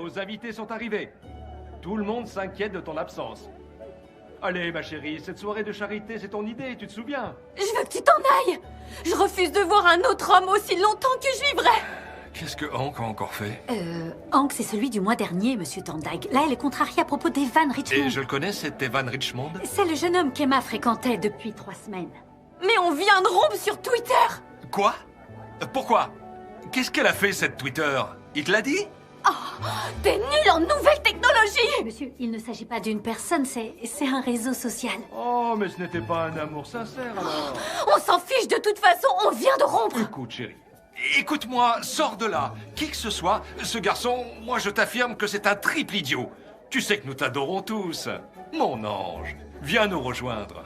nos invités sont arrivés. Tout le monde s'inquiète de ton absence. Allez, ma chérie, cette soirée de charité, c'est ton idée, tu te souviens? Je veux que tu t'en ailles. Je refuse de voir un autre homme aussi longtemps que je vivrai. Qu'est-ce que Hank a encore fait? Hank, c'est celui du mois dernier, monsieur Thorndyke. Là, elle est contrariée à propos d'Evan Richmond. Et je le connais, c'est Evan Richmond? C'est le jeune homme qu'Emma fréquentait depuis 3 semaines. Mais on vient de rompre sur Twitter. Quoi? Pourquoi? Qu'est-ce qu'elle a fait, cette Twitter? Il te l'a dit? T'es nul en nouvelles technologies. Monsieur, il ne s'agit pas d'une personne, c'est un réseau social. Oh, mais ce n'était pas un amour sincère, alors. On s'en fiche de toute façon, on vient de rompre. Écoute, chérie. Écoute-moi, sors de là. Qui que ce soit, ce garçon, moi je t'affirme que c'est un triple idiot. Tu sais que nous t'adorons tous. Mon ange, viens nous rejoindre.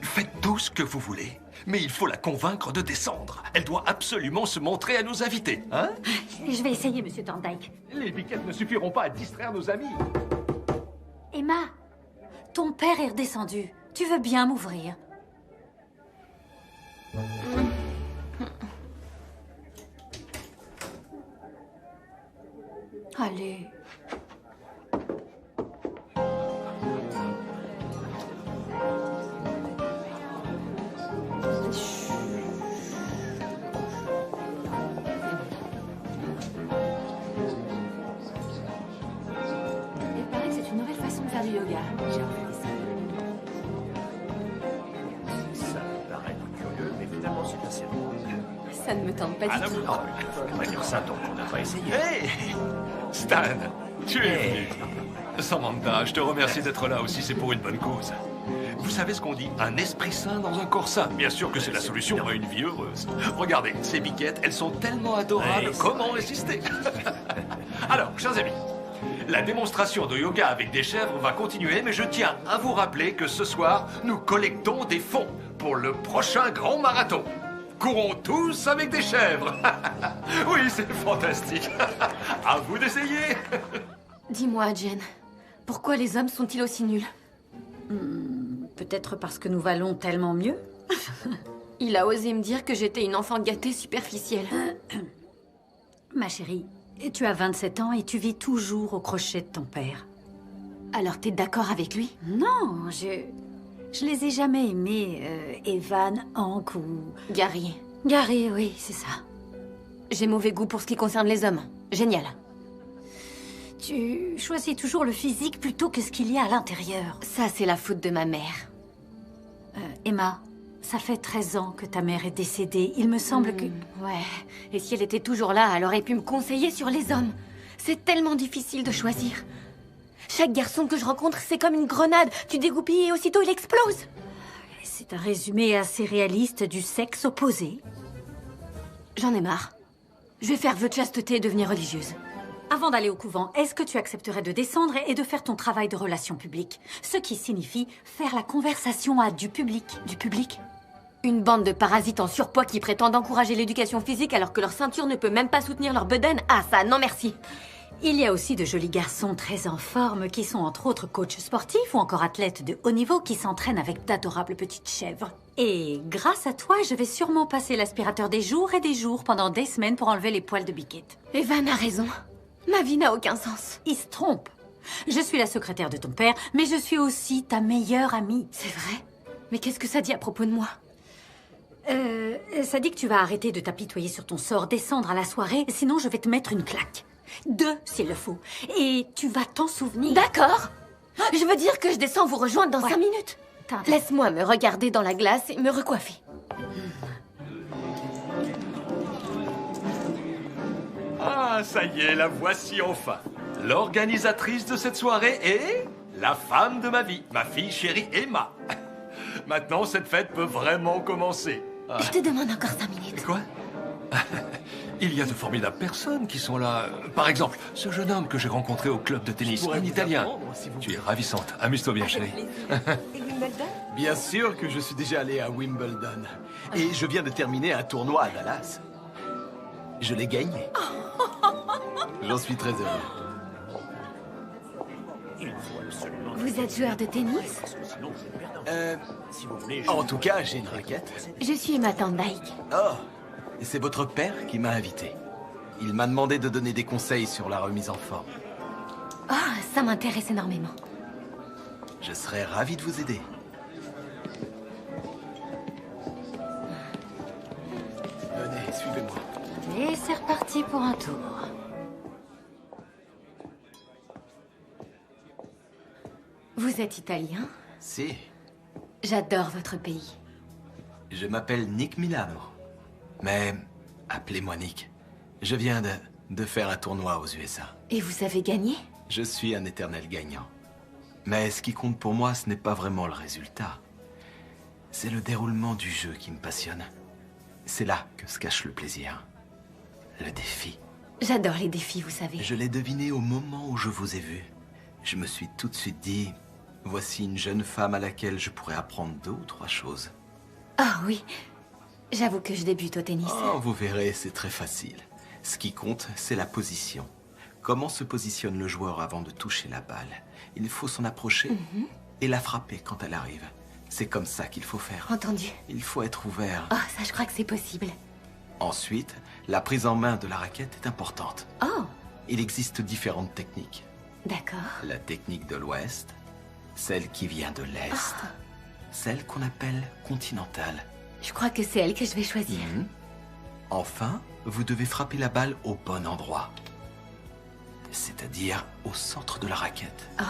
Faites tout ce que vous voulez, mais il faut la convaincre de descendre. Elle doit absolument se montrer à nos invités, hein? Je vais essayer, monsieur Thorndyke. Les biquettes ne suffiront pas à distraire nos amis. Emma, ton père est redescendu. Tu veux bien m'ouvrir? Allez. Il paraît que c'est une nouvelle façon de faire du yoga. J'ai envie ça. Ça me paraît curieux, mais finalement c'est assez drôle. Ça ne me tente pas du tout. Non, il ne faut pas dire ça tant qu'on n'a pas essayé. Hey Stan, tu es venu. Samantha, je te remercie d'être là aussi, c'est pour une bonne cause. Vous savez ce qu'on dit? Un esprit sain dans un corps sain. Bien sûr que c'est la solution à une vie heureuse. Regardez, ces biquettes, elles sont tellement adorables. Ouais, Comment résister? Alors, chers amis, la démonstration de yoga avec des chèvres va continuer, mais je tiens à vous rappeler que ce soir, nous collectons des fonds pour le prochain grand marathon. Courons tous avec des chèvres. Oui, c'est fantastique. À vous d'essayer. Dis-moi, Jen, pourquoi les hommes sont-ils aussi nuls? Peut-être parce que nous valons tellement mieux. Il a osé me dire que j'étais une enfant gâtée superficielle. Ma chérie, tu as 27 ans et tu vis toujours au crochet de ton père. Alors t'es d'accord avec lui? Non, je les ai jamais aimés, Evan, Hank ou... Gary, Gary, oui, c'est ça. j'ai mauvais goût pour ce qui concerne les hommes. Génial. Tu choisis toujours le physique plutôt que ce qu'il y a à l'intérieur. Ça, c'est la faute de ma mère. Emma, ça fait 13 ans que ta mère est décédée. Il me semble que... Ouais, et si elle était toujours là, elle aurait pu me conseiller sur les hommes. C'est tellement difficile de choisir. Chaque garçon que je rencontre, c'est comme une grenade. Tu dégoupilles et aussitôt il explose. C'est un résumé assez réaliste du sexe opposé. J'en ai marre. Je vais faire vœu de chasteté et devenir religieuse. Avant d'aller au couvent, est-ce que tu accepterais de descendre et de faire ton travail de relations publiques? Ce qui signifie faire la conversation à du public. Du public? Une bande de parasites en surpoids qui prétendent encourager l'éducation physique alors que leur ceinture ne peut même pas soutenir leur bedaine. Ah ça, non merci. Il y a aussi de jolis garçons très en forme qui sont entre autres coachs sportifs ou encore athlètes de haut niveau qui s'entraînent avec d'adorables petites chèvres. Et grâce à toi, je vais sûrement passer l'aspirateur des jours et des jours pendant des semaines pour enlever les poils de biquette. Evan a raison. Ma vie n'a aucun sens. Il se trompe. Je suis la secrétaire de ton père, mais je suis aussi ta meilleure amie. C'est vrai? Mais qu'est-ce que ça dit à propos de moi? Ça dit que tu vas arrêter de t'apitoyer sur ton sort, descendre à la soirée, sinon je vais te mettre une claque. 2 s'il le faut. Et tu vas t'en souvenir. D'accord. Je veux dire que je descends vous rejoindre dans 5 minutes. Laisse-moi me regarder dans la glace et me recoiffer. Ah, ça y est, la voici enfin. L'organisatrice de cette soirée est la femme de ma vie, ma fille chérie Emma. Maintenant, cette fête peut vraiment commencer. Ah. Je te demande encore 5 minutes. Quoi? Il y a de formidables personnes qui sont là. Par exemple, ce jeune homme que j'ai rencontré au club de tennis, un Italien. Tu es ravissante. Amuse-toi bien, chérie. Et Wimbledon? Bien sûr que je suis déjà allé à Wimbledon. Et je viens de terminer un tournoi à Dallas. Je l'ai gagné. J'en suis très heureux. Vous êtes joueur de tennis? Si vous voulez, En tout cas, j'ai une raquette. Je suis Emma Thorndyke. Oh, et c'est votre père qui m'a invité. Il m'a demandé de donner des conseils sur la remise en forme. Oh, ça m'intéresse énormément. Je serais ravi de vous aider. Venez, suivez-moi. Et c'est reparti pour un tour. Vous êtes italien? Si, J'adore votre pays. je m'appelle Nick Milano. Mais appelez-moi Nick. Je viens de faire un tournoi aux USA. Et vous avez gagné? Je suis un éternel gagnant. Mais ce qui compte pour moi, ce n'est pas vraiment le résultat. C'est le déroulement du jeu qui me passionne. C'est là que se cache le plaisir. Le défi. J'adore les défis, vous savez. Je l'ai deviné au moment où je vous ai vu. Je me suis tout de suite dit, voici une jeune femme à laquelle je pourrais apprendre 2 ou 3 choses. Ah oui, j'avoue que je débute au tennis. Oh, vous verrez, c'est très facile. Ce qui compte, c'est la position. Comment se positionne le joueur avant de toucher la balle? Il faut s'en approcher et la frapper quand elle arrive. C'est comme ça qu'il faut faire. Entendu. Il faut être ouvert. Oh, ça, je crois que c'est possible. Ensuite, la prise en main de la raquette est importante. Oh, Il existe différentes techniques. d'accord. La technique de l'Ouest, celle qui vient de l'Est, celle qu'on appelle continentale. Je crois que c'est elle que je vais choisir. Enfin, vous devez frapper la balle au bon endroit. C'est-à-dire au centre de la raquette. Oh,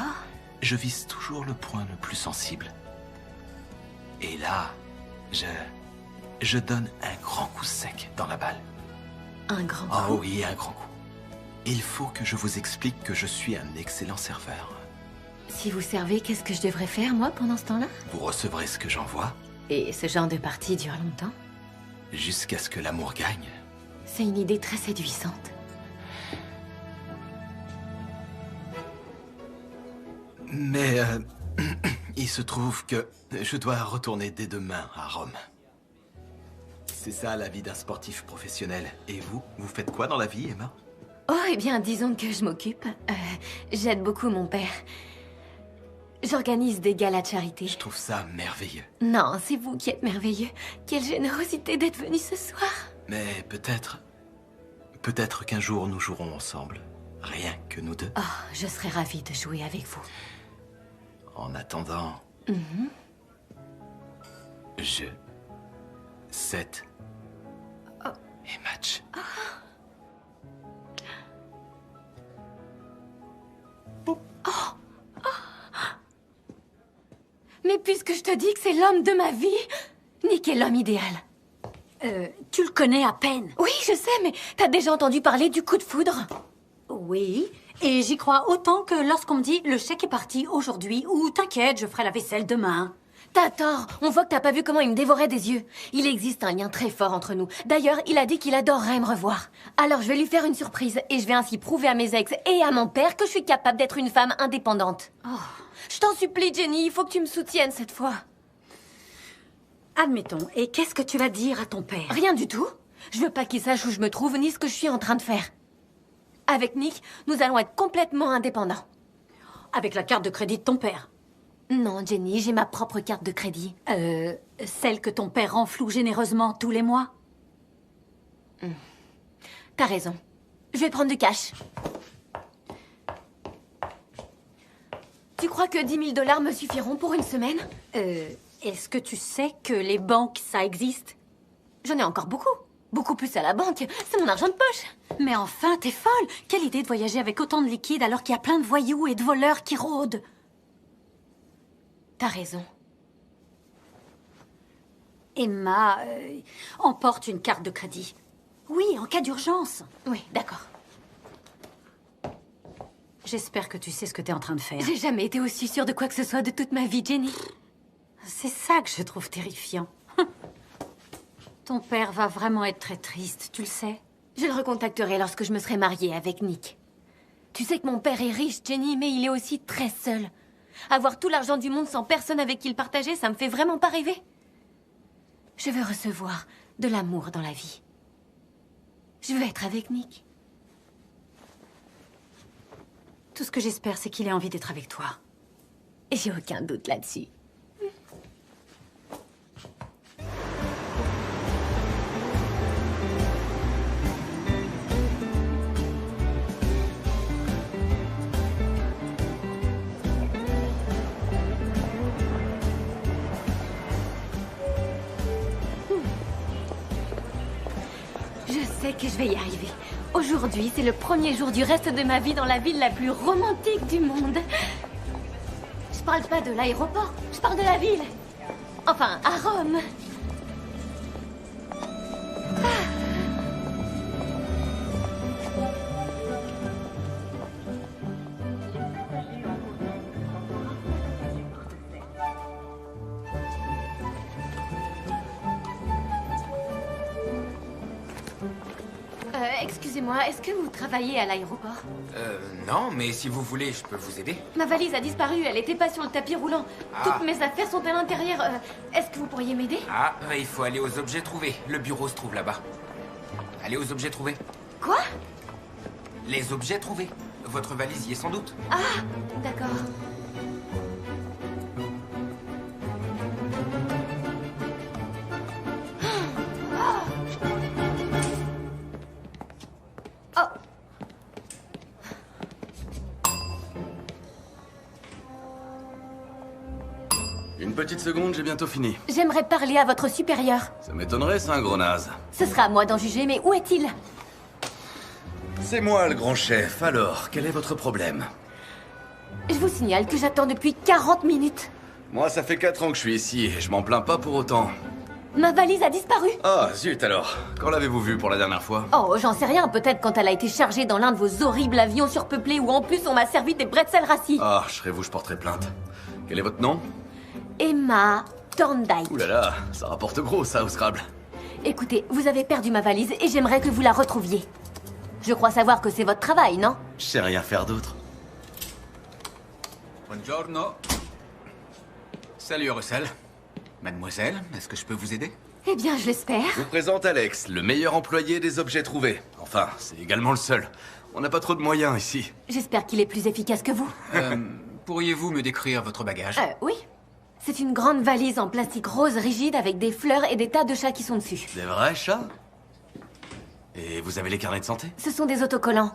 Je vise toujours le point le plus sensible. Et là, je donne un grand coup sec dans la balle. un grand Oh coup. oui, un grand coup. Il faut que je vous explique que je suis un excellent serveur. Si vous servez, qu'est-ce que je devrais faire, moi, pendant ce temps-là? Vous recevrez ce que j'envoie Et ce genre de partie dure longtemps? jusqu'à ce que l'amour gagne. C'est une idée très séduisante. Mais il se trouve que je dois retourner dès demain à Rome. C'est ça la vie d'un sportif professionnel. Et vous, vous faites quoi dans la vie, Emma? Oh, eh bien, disons que je m'occupe. J'aide beaucoup mon père. J'organise des galas de charité. Je trouve ça merveilleux. Non, c'est vous qui êtes merveilleux. Quelle générosité d'être venu ce soir. Mais peut-être qu'un jour nous jouerons ensemble. Rien que nous deux. Oh, je serais ravie de jouer avec vous. En attendant... Jeu. 7. Et match. Mais puisque je te dis que c'est l'homme de ma vie, Nick est l'homme idéal. Tu le connais à peine. Oui, je sais, mais t'as déjà entendu parler du coup de foudre? Oui, et j'y crois autant que lorsqu'on me dit le chèque est parti aujourd'hui ou t'inquiète, je ferai la vaisselle demain. T'as tort. On voit que t'as pas vu comment il me dévorait des yeux. Il existe un lien très fort entre nous. D'ailleurs, il a dit qu'il adorerait me revoir. Alors je vais lui faire une surprise et je vais ainsi prouver à mes ex et à mon père que je suis capable d'être une femme indépendante. Je t'en supplie, Jenny, il faut que tu me soutiennes cette fois. Admettons, et qu'est-ce que tu vas dire à ton père? Rien du tout. Je veux pas qu'il sache où je me trouve ni ce que je suis en train de faire. Avec Nick, nous allons être complètement indépendants. Avec la carte de crédit de ton père. Non, Jenny, j'ai ma propre carte de crédit. Celle que ton père renfloue généreusement tous les mois? T'as raison. Je vais prendre du cash. Tu crois que 10 000 $ me suffiront pour une semaine? Est-ce que tu sais que les banques, ça existe? J'en ai encore beaucoup. Beaucoup plus à la banque. C'est mon argent de poche. Mais enfin, t'es folle! Quelle idée de voyager avec autant de liquide alors qu'il y a plein de voyous et de voleurs qui rôdent? T'as raison. Emma, emporte une carte de crédit. Oui, en cas d'urgence. Oui, d'accord. J'espère que tu sais ce que t'es en train de faire. J'ai jamais été aussi sûre de quoi que ce soit de toute ma vie, Jenny. C'est ça que je trouve terrifiant. Ton père va vraiment être très triste, tu le sais? Je le recontacterai lorsque je me serai mariée avec Nick. Tu sais que mon père est riche, Jenny, mais il est aussi très seul. Avoir tout l'argent du monde sans personne avec qui le partager, ça me fait vraiment pas rêver. Je veux recevoir de l'amour dans la vie. Je veux être avec Nick. Tout ce que j'espère, c'est qu'il ait envie d'être avec toi. Et j'ai aucun doute là-dessus. sais que je vais y arriver. Aujourd'hui, c'est le premier jour du reste de ma vie dans la ville la plus romantique du monde. Je parle pas de l'aéroport, je parle de la ville. Enfin, à Rome. Excusez-moi, est-ce que vous travaillez à l'aéroport? Non, mais si vous voulez, je peux vous aider. Ma valise a disparu, elle était pas sur le tapis roulant. Toutes mes affaires sont à l'intérieur. Est-ce que vous pourriez m'aider? Ah, il faut aller aux objets trouvés. Le bureau se trouve là-bas. Allez aux objets trouvés. Quoi? Les objets trouvés. Votre valise y est sans doute. Ah, d'accord. Une petite seconde, j'ai bientôt fini. J'aimerais parler à votre supérieur. Ça m'étonnerait, c'est un gros naze. Ce sera à moi d'en juger, mais où est-il? C'est moi le grand chef, alors, quel est votre problème? Je vous signale que j'attends depuis 40 minutes. Moi, ça fait 4 ans que je suis ici, et je m'en plains pas pour autant. Ma valise a disparu. Ah, zut alors. Quand l'avez-vous vue pour la dernière fois? Oh, j'en sais rien, peut-être quand elle a été chargée dans l'un de vos horribles avions surpeuplés où en plus on m'a servi des bretzels rassis. Ah, je serais vous, je porterai plainte. Quel est votre nom? Emma Thorndike. Ouh là là, ça rapporte gros ça au Scrabble. Écoutez, vous avez perdu ma valise et j'aimerais que vous la retrouviez. Je crois savoir que c'est votre travail, non? Je sais rien faire d'autre. Buongiorno. Salut Russell. Mademoiselle, est-ce que je peux vous aider? Eh bien, je l'espère. Je vous présente Alex, le meilleur employé des objets trouvés. Enfin, c'est également le seul. On n'a pas trop de moyens ici. J'espère qu'il est plus efficace que vous. Pourriez-vous me décrire votre bagage? Oui. C'est une grande valise en plastique rose rigide avec des fleurs et des tas de chats qui sont dessus. Des vrais chats? Et vous avez les carnets de santé? Ce sont des autocollants.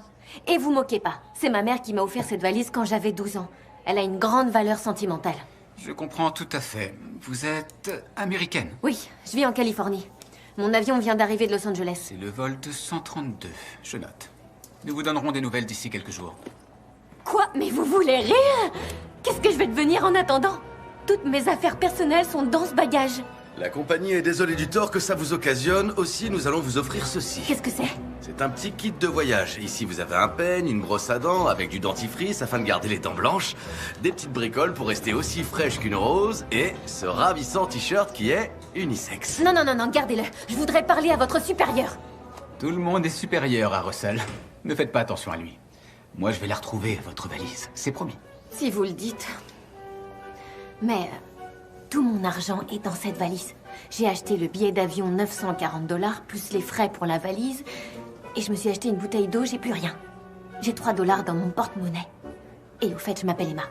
Et vous moquez pas. C'est ma mère qui m'a offert cette valise quand j'avais 12 ans. Elle a une grande valeur sentimentale. Je comprends tout à fait. Vous êtes américaine? Oui, je vis en Californie. Mon avion vient d'arriver de Los Angeles. C'est le vol 232. Je note. Nous vous donnerons des nouvelles d'ici quelques jours. Quoi? Mais vous voulez rire? Qu'est-ce que je vais devenir en attendant? Toutes mes affaires personnelles sont dans ce bagage. La compagnie est désolée du tort que ça vous occasionne. Aussi, nous allons vous offrir ceci. Qu'est-ce que c'est? C'est un petit kit de voyage. Ici, vous avez un peigne, une brosse à dents avec du dentifrice afin de garder les dents blanches, des petites bricoles pour rester aussi fraîche qu'une rose, et ce ravissant t-shirt qui est unisexe. Non, non, non, non, gardez-le. Je voudrais parler à votre supérieur. Tout le monde est supérieur à Russell. Ne faites pas attention à lui. Moi, je vais la retrouver, votre valise. C'est promis. Si vous le dites. Mais tout mon argent est dans cette valise. J'ai acheté le billet d'avion 940 $, plus les frais pour la valise. Et je me suis acheté une bouteille d'eau, j'ai plus rien. J'ai 3 $ dans mon porte-monnaie. Et au fait, je m'appelle Emma.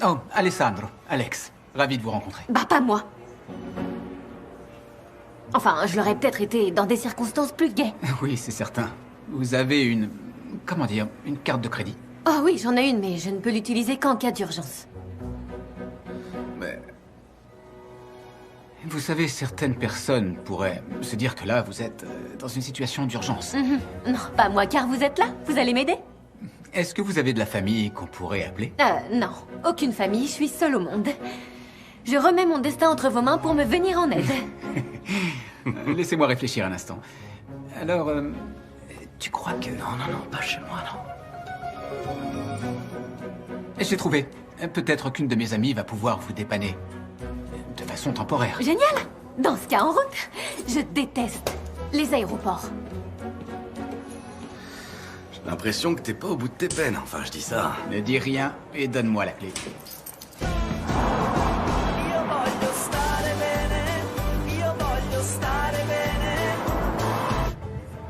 Oh, Alessandro. Alex. Ravi de vous rencontrer. Bah, pas moi. Enfin, je l'aurais peut-être été dans des circonstances plus gaies. Oui, c'est certain. Vous avez une... comment dire? Une carte de crédit? Oh oui, j'en ai une, mais je ne peux l'utiliser qu'en cas d'urgence. Mais... Vous savez, certaines personnes pourraient se dire que là, vous êtes dans une situation d'urgence. Non, pas moi, car vous êtes là. Vous allez m'aider? Est-ce que vous avez de la famille qu'on pourrait appeler? Non. Aucune famille, je suis seule au monde. Je remets mon destin entre vos mains pour me venir en aide. Laissez-moi réfléchir un instant. Alors, tu crois que... Non, non, non, pas chez moi, non. J'ai trouvé. Peut-être qu'une de mes amies va pouvoir vous dépanner. De façon temporaire. Génial! Dans ce cas, en route. Je déteste les aéroports. J'ai l'impression que t'es pas au bout de tes peines. Enfin, je dis ça. Ne dis rien et donne-moi la clé.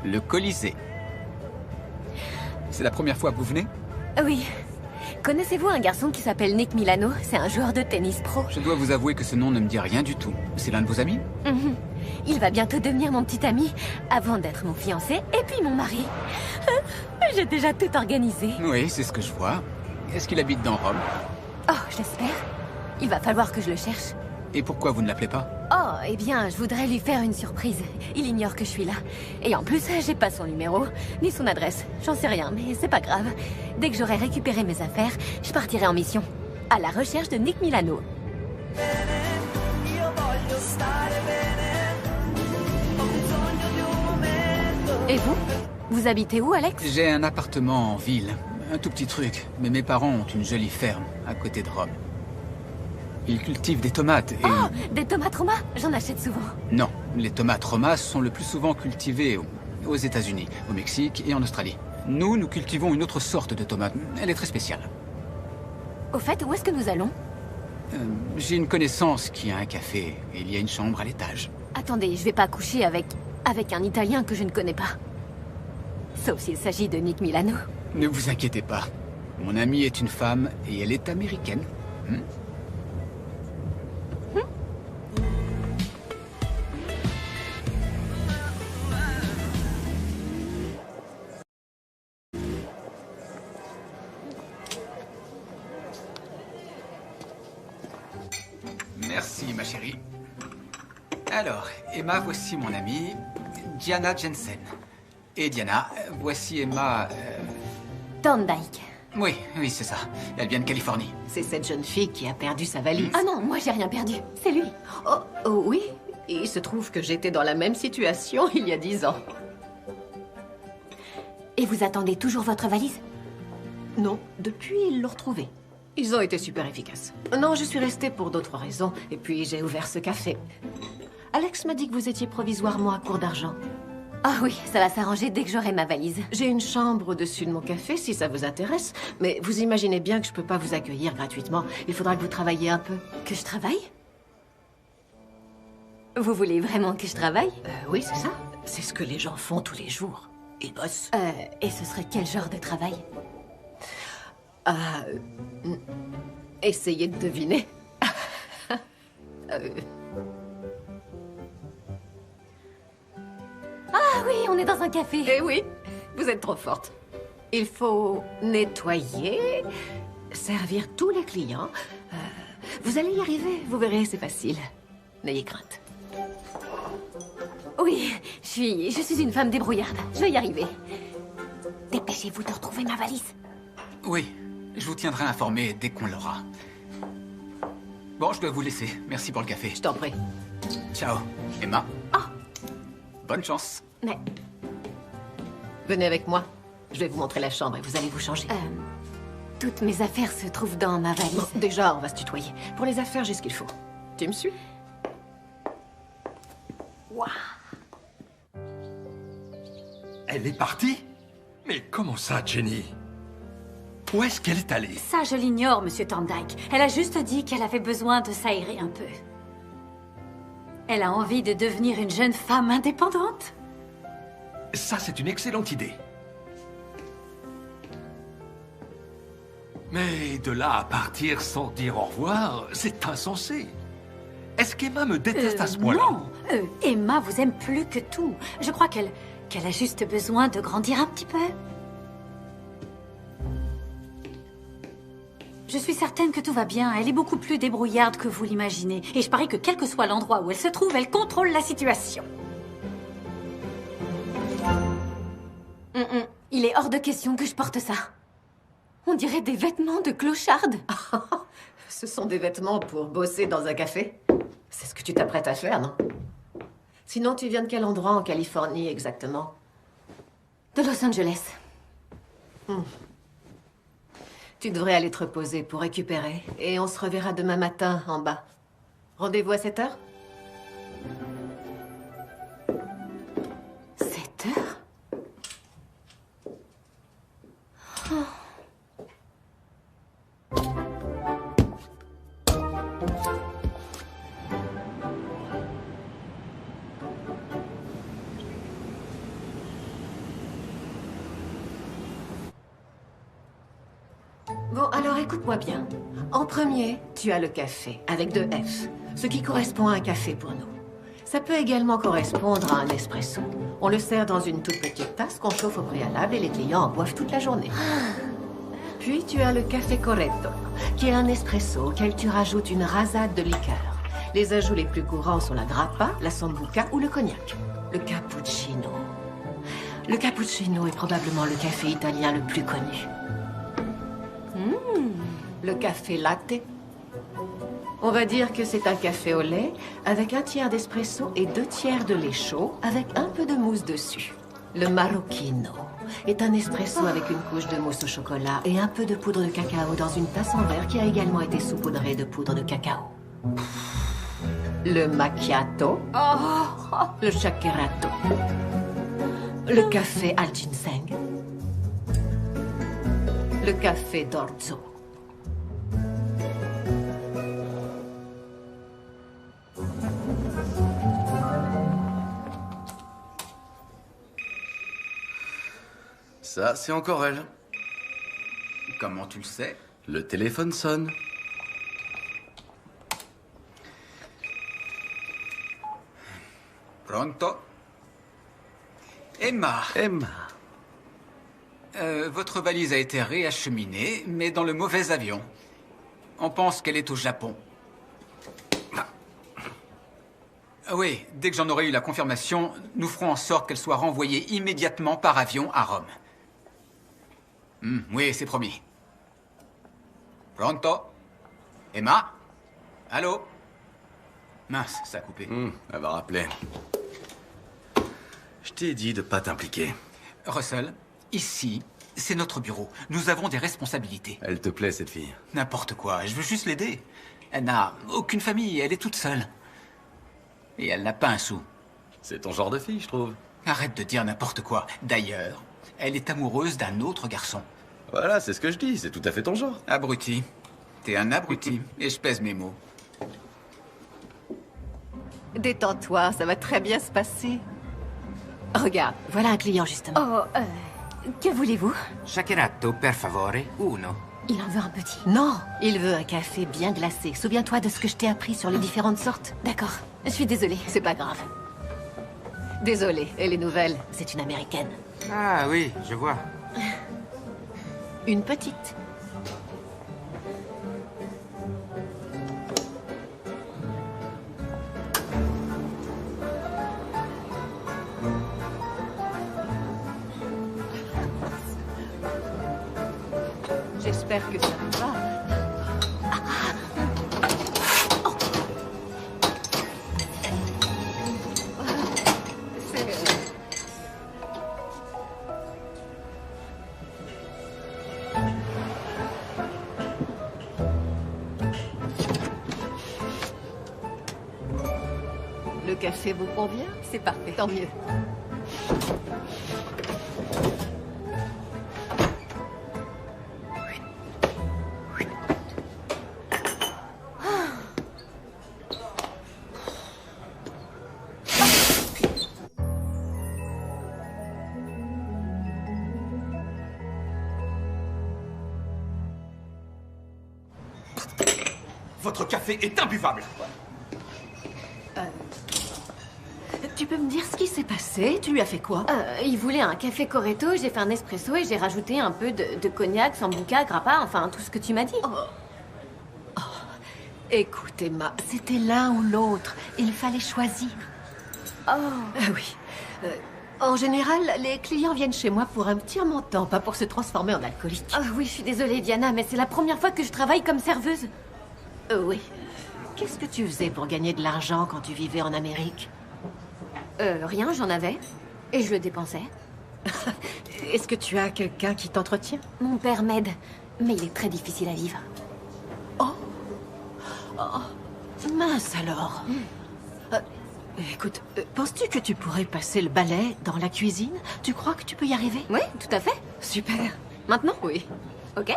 Le Colisée. C'est la première fois que vous venez? Oui. Connaissez-vous un garçon qui s'appelle Nick Milano? C'est un joueur de tennis pro. Je dois vous avouer que ce nom ne me dit rien du tout. C'est l'un de vos amis? Il va bientôt devenir mon petit ami, avant d'être mon fiancé et puis mon mari. J'ai déjà tout organisé. Oui, c'est ce que je vois. Est-ce qu'il habite dans Rome? Oh, je l'espère. Il va falloir que je le cherche. Et pourquoi vous ne l'appelez pas? Oh, eh bien, je voudrais lui faire une surprise. Il ignore que je suis là. Et en plus, j'ai pas son numéro, ni son adresse. J'en sais rien, mais c'est pas grave. Dès que j'aurai récupéré mes affaires, je partirai en mission. À la recherche de Nick Milano. Et vous? Vous habitez où, Alex? J'ai un appartement en ville. Un tout petit truc. Mais mes parents ont une jolie ferme à côté de Rome. Ils cultivent des tomates et... Oh, des tomates Roma? J'en achète souvent. Non, les tomates Roma sont le plus souvent cultivées aux États-Unis, au Mexique et en Australie. Nous cultivons une autre sorte de tomate. Elle est très spéciale. Au fait, où est-ce que nous allons? J'ai une connaissance qui a un café et il y a une chambre à l'étage. Attendez, je vais pas coucher avec un Italien que je ne connais pas. Sauf s'il s'agit de Nick Milano. Ne vous inquiétez pas. Mon amie est une femme et elle est américaine. Merci, ma chérie. Alors, Emma, voici mon amie, Diana Jensen. Et Diana, voici Emma... Thorndike. Oui, c'est ça. Elle vient de Californie. C'est cette jeune fille qui a perdu sa valise. Ah non, moi j'ai rien perdu. C'est lui. Oh oui. Il se trouve que j'étais dans la même situation il y a 10 ans. Et vous attendez toujours votre valise? Non, depuis ils l'ont retrouvée. Ils ont été super efficaces. Non, je suis restée pour d'autres raisons. Et puis j'ai ouvert ce café. Alex m'a dit que vous étiez provisoirement à court d'argent. Ah oui, ça va s'arranger dès que j'aurai ma valise. J'ai une chambre au-dessus de mon café, si ça vous intéresse. Mais vous imaginez bien que je peux pas vous accueillir gratuitement. Il faudra que vous travailliez un peu. Que je travaille? Vous voulez vraiment que je travaille? Oui, c'est ça. C'est ce que les gens font tous les jours. Ils bossent. Et ce serait quel genre de travail? Essayez de deviner. Ah oui, on est dans un café. Eh oui, vous êtes trop forte. Il faut nettoyer, servir tous les clients. Vous allez y arriver, vous verrez, c'est facile. N'ayez crainte. Oui, je suis une femme débrouillarde. Je vais y arriver. Dépêchez-vous de retrouver ma valise. Oui, je vous tiendrai informé dès qu'on l'aura. Bon, je dois vous laisser. Merci pour le café. Je t'en prie. Ciao, Emma. Bonne chance. Mais... Venez avec moi. Je vais vous montrer la chambre et vous allez vous changer. Toutes mes affaires se trouvent dans ma valise. Bon, déjà, on va se tutoyer. Pour les affaires, j'ai ce qu'il faut. Tu me suis? Waouh. Elle est partie? Mais comment ça, Jenny? Où est-ce qu'elle est allée? Ça, je l'ignore, Monsieur Thorndike. Elle a juste dit qu'elle avait besoin de s'aérer un peu. Elle a envie de devenir une jeune femme indépendante. Ça, c'est une excellente idée. Mais de là à partir sans dire au revoir, c'est insensé. Est-ce qu'Emma me déteste à ce point-là? Non, Emma vous aime plus que tout. Je crois qu'elle a juste besoin de grandir un petit peu. Je suis certaine que tout va bien. Elle est beaucoup plus débrouillarde que vous l'imaginez. Et je parie que quel que soit l'endroit où elle se trouve, elle contrôle la situation. Il est hors de question que je porte ça. On dirait des vêtements de clocharde. Ce sont des vêtements pour bosser dans un café. C'est ce que tu t'apprêtes à faire, non? Sinon, tu viens de quel endroit en Californie exactement? De Los Angeles. Tu devrais aller te reposer pour récupérer. Et on se reverra demain matin en bas. Rendez-vous à 7 heures? 7 heures? Bon, alors écoute-moi bien. En premier, tu as le café, avec 2 F, ce qui correspond à un café pour nous. Ça peut également correspondre à un espresso. On le sert dans une toute petite tasse qu'on chauffe au préalable et les clients en boivent toute la journée. Puis tu as le café corretto, qui est un espresso auquel tu rajoutes une rasade de liqueur. Les ajouts les plus courants sont la grappa, la sambuca ou le cognac. Le cappuccino. Le cappuccino est probablement le café italien le plus connu. Le café latte. On va dire que c'est un café au lait avec 1/3 d'espresso et 2/3 de lait chaud avec un peu de mousse dessus. Le marocchino est un espresso avec une couche de mousse au chocolat et un peu de poudre de cacao dans une tasse en verre qui a également été saupoudrée de poudre de cacao. Le macchiato. Le shakerato. Le café al ginseng. Le café d'orzo. Ça, c'est encore elle. Comment tu le sais? Le téléphone sonne. Pronto? Emma. Emma. Votre valise a été réacheminée, mais dans le mauvais avion. On pense qu'elle est au Japon. Oui, dès que j'en aurai eu la confirmation, nous ferons en sorte qu'elle soit renvoyée immédiatement par avion à Rome. Oui, c'est promis. Pronto? Emma? Allô? Mince, ça a coupé. Elle va rappeler. Je t'ai dit de pas t'impliquer. Russell, ici, c'est notre bureau. Nous avons des responsabilités. Elle te plaît, cette fille? N'importe quoi, je veux juste l'aider. Elle n'a aucune famille, elle est toute seule. Et elle n'a pas un sou. C'est ton genre de fille, je trouve. Arrête de dire n'importe quoi. D'ailleurs, elle est amoureuse d'un autre garçon. Voilà, c'est ce que je dis, c'est tout à fait ton genre. Abruti. T'es un abruti, et je pèse mes mots. Détends-toi, ça va très bien se passer. Regarde, voilà un client justement. Oh, que voulez-vous? Shakerato, per favore, uno. Il en veut un petit. Non, il veut un café bien glacé. Souviens-toi de ce que je t'ai appris sur les différentes sortes. D'accord, je suis désolée. C'est pas grave. Désolée, elle est nouvelle. C'est une américaine. Ah oui, je vois. Une petite. J'espère que ça va. Le café vous convient? C'est parfait. Tant mieux. Votre café est imbuvable. Tu peux me dire ce qui s'est passé? Tu lui as fait quoi? Il voulait un café Corretto, j'ai fait un espresso et j'ai rajouté un peu de cognac, sambuca, grappa, enfin tout ce que tu m'as dit. Écoute, Emma, c'était l'un ou l'autre. Il fallait choisir. Oui. En général, les clients viennent chez moi pour un petit montant, pas pour se transformer en alcoolique. Oui, je suis désolée, Diana, mais c'est la première fois que je travaille comme serveuse. Oui. Qu'est-ce que tu faisais pour gagner de l'argent quand tu vivais en Amérique? Rien, j'en avais. Et je le dépensais. Est-ce que tu as quelqu'un qui t'entretient? Mon père m'aide, mais il est très difficile à vivre. Mince alors. Écoute, penses-tu que tu pourrais passer le balai dans la cuisine? Tu crois que tu peux y arriver? Oui, tout à fait. Super. Maintenant? Oui. Ok.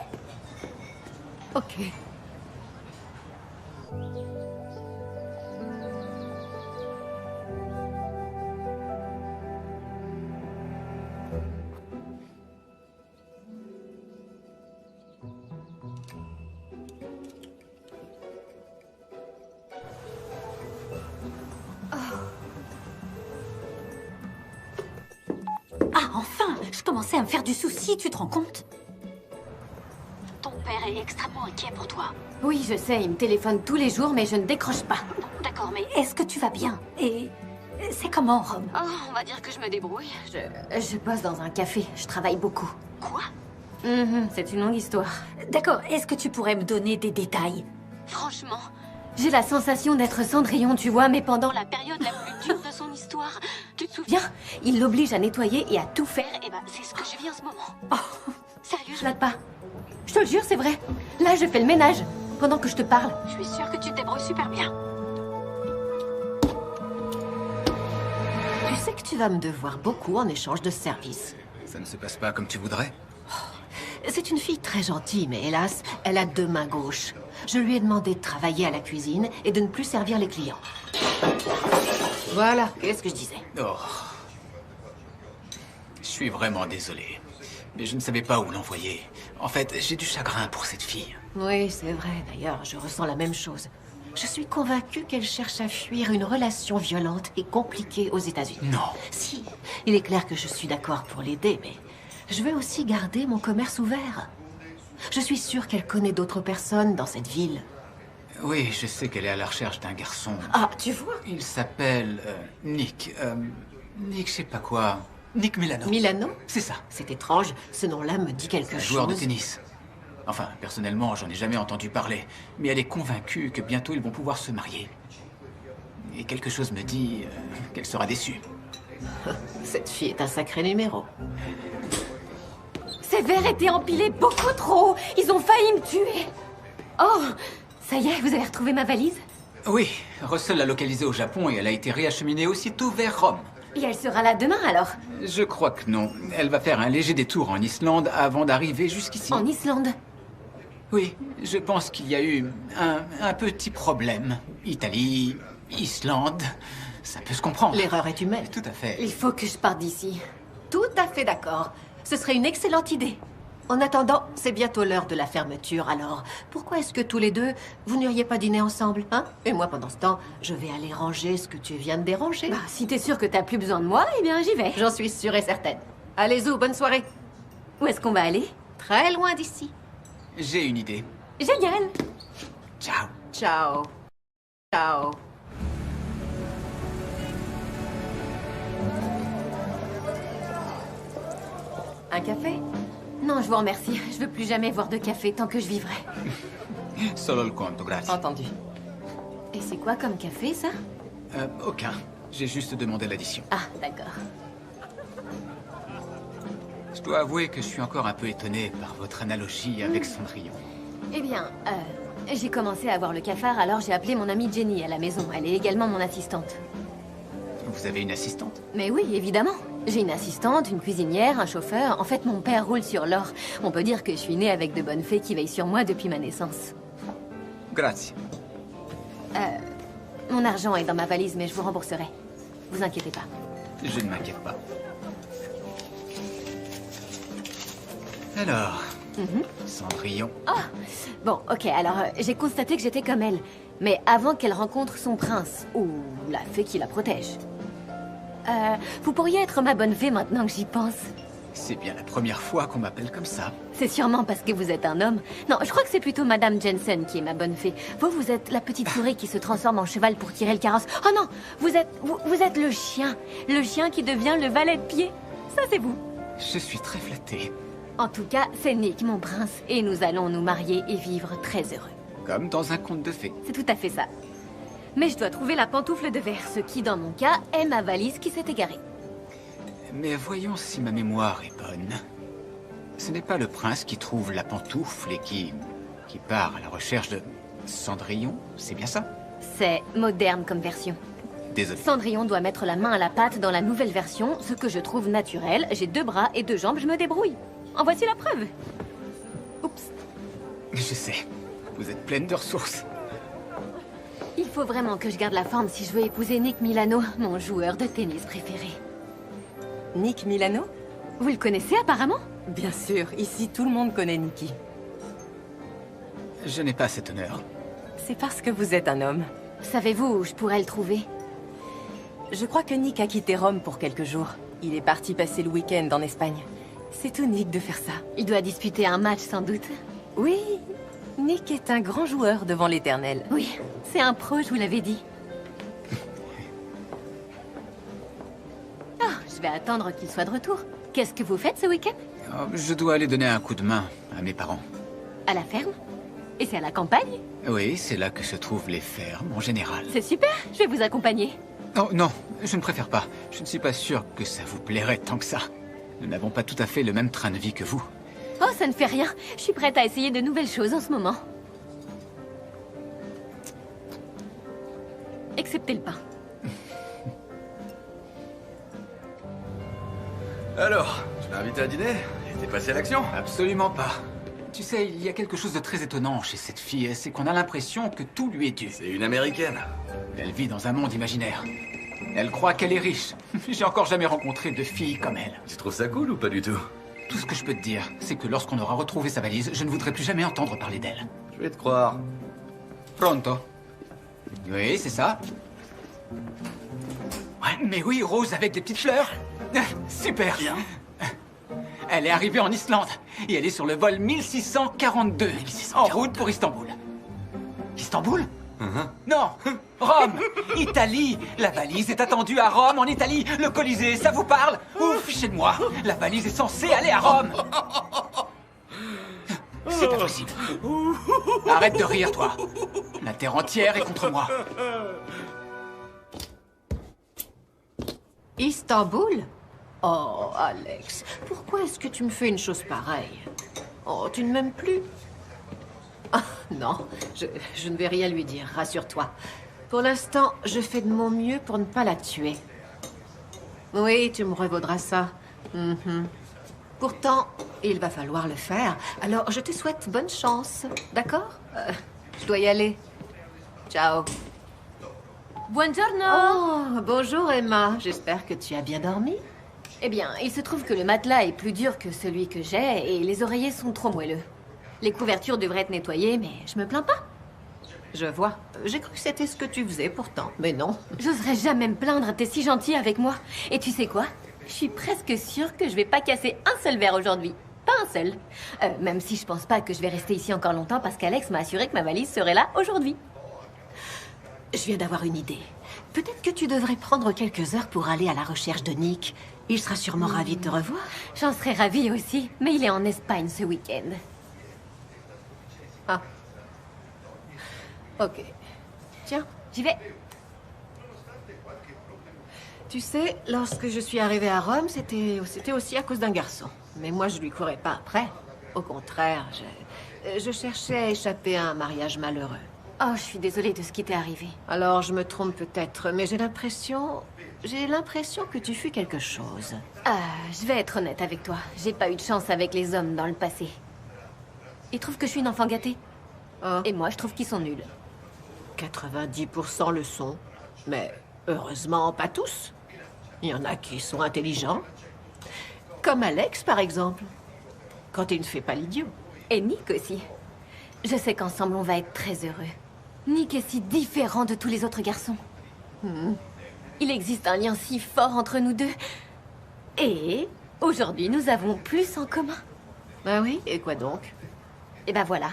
Ok. Ah, enfin! Je commençais à me faire du souci, tu te rends compte? Ton père est extrêmement inquiet pour toi. Oui, je sais, il me téléphone tous les jours, mais je ne décroche pas. D'accord. D'accord, mais est-ce que tu vas bien? Et c'est comment, Rome? Oh, on va dire que je me débrouille. Je bosse dans un café, je travaille beaucoup. Quoi? C'est une longue histoire. D'accord, est-ce que tu pourrais me donner des détails? Franchement, j'ai la sensation d'être Cendrillon, tu vois, mais pendant la période la plus dure de son histoire. Tu te souviens? Il l'oblige à nettoyer et à tout faire, et ben c'est ce que je vis en ce moment. Oh, sérieux, je blague pas. Je te le jure, c'est vrai. Là, je fais le ménage, pendant que je te parle. Je suis sûre que tu te débrouilles super bien. Tu sais que tu vas me devoir beaucoup en échange de services. Ça ne se passe pas comme tu voudrais? C'est une fille très gentille, mais hélas, elle a 2 mains gauches. Je lui ai demandé de travailler à la cuisine et de ne plus servir les clients. Voilà, qu'est-ce que je disais? Oh. Je suis vraiment désolé. Mais je ne savais pas où l'envoyer. En fait, j'ai du chagrin pour cette fille. Oui, c'est vrai, d'ailleurs, je ressens la même chose. Je suis convaincue qu'elle cherche à fuir une relation violente et compliquée aux États-Unis. Non. Si, il est clair que je suis d'accord pour l'aider, mais je veux aussi garder mon commerce ouvert. Je suis sûre qu'elle connaît d'autres personnes dans cette ville. Oui, je sais qu'elle est à la recherche d'un garçon. Ah, tu vois? Il s'appelle Nick. Nick, je sais pas quoi. Nick Milano. Milano? C'est ça. C'est étrange, ce nom-là me dit quelque Un chose. joueur de tennis. Enfin, personnellement, j'en ai jamais entendu parler. Mais elle est convaincue que bientôt ils vont pouvoir se marier. Et quelque chose me dit qu'elle sera déçue. Cette fille est un sacré numéro. Ces verres étaient empilés beaucoup trop. Ils ont failli me tuer. Oh, ça y est, vous avez retrouvé ma valise? Oui, Russell l'a localisée au Japon et elle a été réacheminée aussitôt vers Rome. Et elle sera là demain, alors? Je crois que non. Elle va faire un léger détour en Islande avant d'arriver jusqu'ici. En Islande? Oui, je pense qu'il y a eu un petit problème. Italie, Islande, ça peut se comprendre. L'erreur est humaine. Tout à fait. Il faut que je parte d'ici. Tout à fait d'accord. Ce serait une excellente idée. En attendant, c'est bientôt l'heure de la fermeture, alors pourquoi est-ce que tous les deux, vous n'iriez pas dîner ensemble, hein? Et moi, pendant ce temps, je vais aller ranger ce que tu viens de déranger. Bah, si t'es sûre que t'as plus besoin de moi, eh bien j'y vais. J'en suis sûre et certaine. Allez-y, bonne soirée. Où est-ce qu'on va aller? Très loin d'ici. J'ai une idée. Génial. Ciao. Ciao. Ciao. Un café? Non, je vous remercie. Je veux plus jamais boire de café tant que je vivrai. Solo il conto, grazie. Entendu. Et c'est quoi comme café, ça? Aucun. J'ai juste demandé l'addition. Ah, d'accord. Je dois avouer que je suis encore un peu étonné par votre analogie avec Cendrillon. Eh bien, j'ai commencé à avoir le cafard, alors j'ai appelé mon amie Jenny à la maison. Elle est également mon assistante. Vous avez une assistante? Mais oui, évidemment. J'ai une assistante, une cuisinière, un chauffeur. En fait, mon père roule sur l'or. On peut dire que je suis née avec de bonnes fées qui veillent sur moi depuis ma naissance. Grazie. Mon argent est dans ma valise, mais je vous rembourserai. Vous inquiétez pas. Je ne m'inquiète pas. Alors, Cendrillon. Ah, bon, ok, alors j'ai constaté que j'étais comme elle. Mais avant qu'elle rencontre son prince, ou la fée qui la protège. Vous pourriez être ma bonne fée maintenant que j'y pense. C'est bien la première fois qu'on m'appelle comme ça. C'est sûrement parce que vous êtes un homme. Non, je crois que c'est plutôt Madame Jensen qui est ma bonne fée. Vous êtes la petite souris qui se transforme en cheval pour tirer le carrosse. Oh non, vous êtes le chien. Le chien qui devient le valet de pied. Ça, c'est vous. Je suis très flatté. En tout cas, c'est Nick, mon prince. Et nous allons nous marier et vivre très heureux. Comme dans un conte de fées. C'est tout à fait ça. Mais je dois trouver la pantoufle de verre, ce qui, dans mon cas, est ma valise qui s'est égarée. Mais voyons si ma mémoire est bonne. Ce n'est pas le prince qui trouve la pantoufle et qui part à la recherche de Cendrillon, c'est bien ça? C'est moderne comme version. Désolé. Cendrillon doit mettre la main à la pâte dans la nouvelle version, ce que je trouve naturel. J'ai 2 bras et 2 jambes, je me débrouille. En voici la preuve. Oups. Je sais, vous êtes pleine de ressources. Il faut vraiment que je garde la forme si je veux épouser Nick Milano, mon joueur de tennis préféré. Nick Milano? Vous le connaissez apparemment? Bien sûr, ici tout le monde connaît Nicky. Je n'ai pas cet honneur. C'est parce que vous êtes un homme. Savez-vous où je pourrais le trouver? Je crois que Nick a quitté Rome pour quelques jours. Il est parti passer le week-end en Espagne. C'est tout Nick de faire ça. Il doit disputer un match sans doute. Oui, Nick est un grand joueur devant l'Éternel. Oui, c'est un pro, je vous l'avais dit. je vais attendre qu'il soit de retour. Qu'est-ce que vous faites ce week-end? Oh, je dois aller donner un coup de main à mes parents. À la ferme? Et c'est à la campagne? Oui, c'est là que se trouvent les fermes en général. C'est super, je vais vous accompagner. Oh non, je ne préfère pas. Je ne suis pas sûr que ça vous plairait tant que ça. Nous n'avons pas tout à fait le même train de vie que vous. Oh, ça ne fait rien. Je suis prête à essayer de nouvelles choses en ce moment. Excepté le pain. Alors, tu m'as invité à dîner? Et t'es passé à l'action? Absolument pas. Tu sais, il y a quelque chose de très étonnant chez cette fille, c'est qu'on a l'impression que tout lui est dû. C'est une américaine. Elle vit dans un monde imaginaire. Elle croit qu'elle est riche. J'ai encore jamais rencontré de fille comme elle. Tu trouves ça cool ou pas du tout? Tout ce que je peux te dire, c'est que lorsqu'on aura retrouvé sa valise, je ne voudrais plus jamais entendre parler d'elle. Je vais te croire. Pronto. Oui, c'est ça. Ouais, mais oui, rose avec des petites fleurs. Super. Bien. Elle est arrivée en Islande et elle est sur le vol 1642. En route pour Istanbul. Istanbul? Non, Rome, Italie. La valise est attendue à Rome, en Italie. Le Colisée, ça vous parle? Ouf, fichez-moi. La valise est censée aller à Rome. C'est pas possible. Arrête de rire, toi. La terre entière est contre moi. Istanbul? Oh, Alex, pourquoi est-ce que tu me fais une chose pareille? Oh, tu ne m'aimes plus? Ah, non, je ne vais rien lui dire, rassure-toi. Pour l'instant, je fais de mon mieux pour ne pas la tuer. Oui, tu me revaudras ça. Pourtant, il va falloir le faire. Alors, je te souhaite bonne chance, d'accord? Je dois y aller. Ciao. Buongiorno! Oh, bonjour Emma. J'espère que tu as bien dormi. Eh bien, il se trouve que le matelas est plus dur que celui que j'ai et les oreillers sont trop moelleux. Les couvertures devraient être nettoyées, mais je me plains pas. Je vois. J'ai cru que c'était ce que tu faisais pourtant, mais non. J'oserais jamais me plaindre, t'es si gentil avec moi. Et tu sais quoi? Je suis presque sûre que je vais pas casser un seul verre aujourd'hui. Pas un seul. Même si je pense pas que je vais rester ici encore longtemps parce qu'Alex m'a assuré que ma valise serait là aujourd'hui. Je viens d'avoir une idée. Peut-être que tu devrais prendre quelques heures pour aller à la recherche de Nick. Il sera sûrement ravi de te revoir. J'en serais ravie aussi, mais il est en Espagne ce week-end. Ah. Ok. Tiens, j'y vais. Tu sais, lorsque je suis arrivée à Rome, c'était aussi à cause d'un garçon. Mais moi, je lui courais pas après. Au contraire, je cherchais à échapper à un mariage malheureux. Oh, je suis désolée de ce qui t'est arrivé. Alors, je me trompe peut-être, mais j'ai l'impression que tu fus quelque chose. Je vais être honnête avec toi. J'ai pas eu de chance avec les hommes dans le passé. Ils trouvent que je suis une enfant gâtée. Oh. Et moi, je trouve qu'ils sont nuls. 90% le sont. Mais heureusement, pas tous. Il y en a qui sont intelligents. Comme Alex, par exemple. Quand il ne fait pas l'idiot. Et Nick aussi. Je sais qu'ensemble, on va être très heureux. Nick est si différent de tous les autres garçons. Il existe un lien si fort entre nous deux. Et aujourd'hui, nous avons plus en commun. Ah oui, et quoi donc? Eh ben voilà.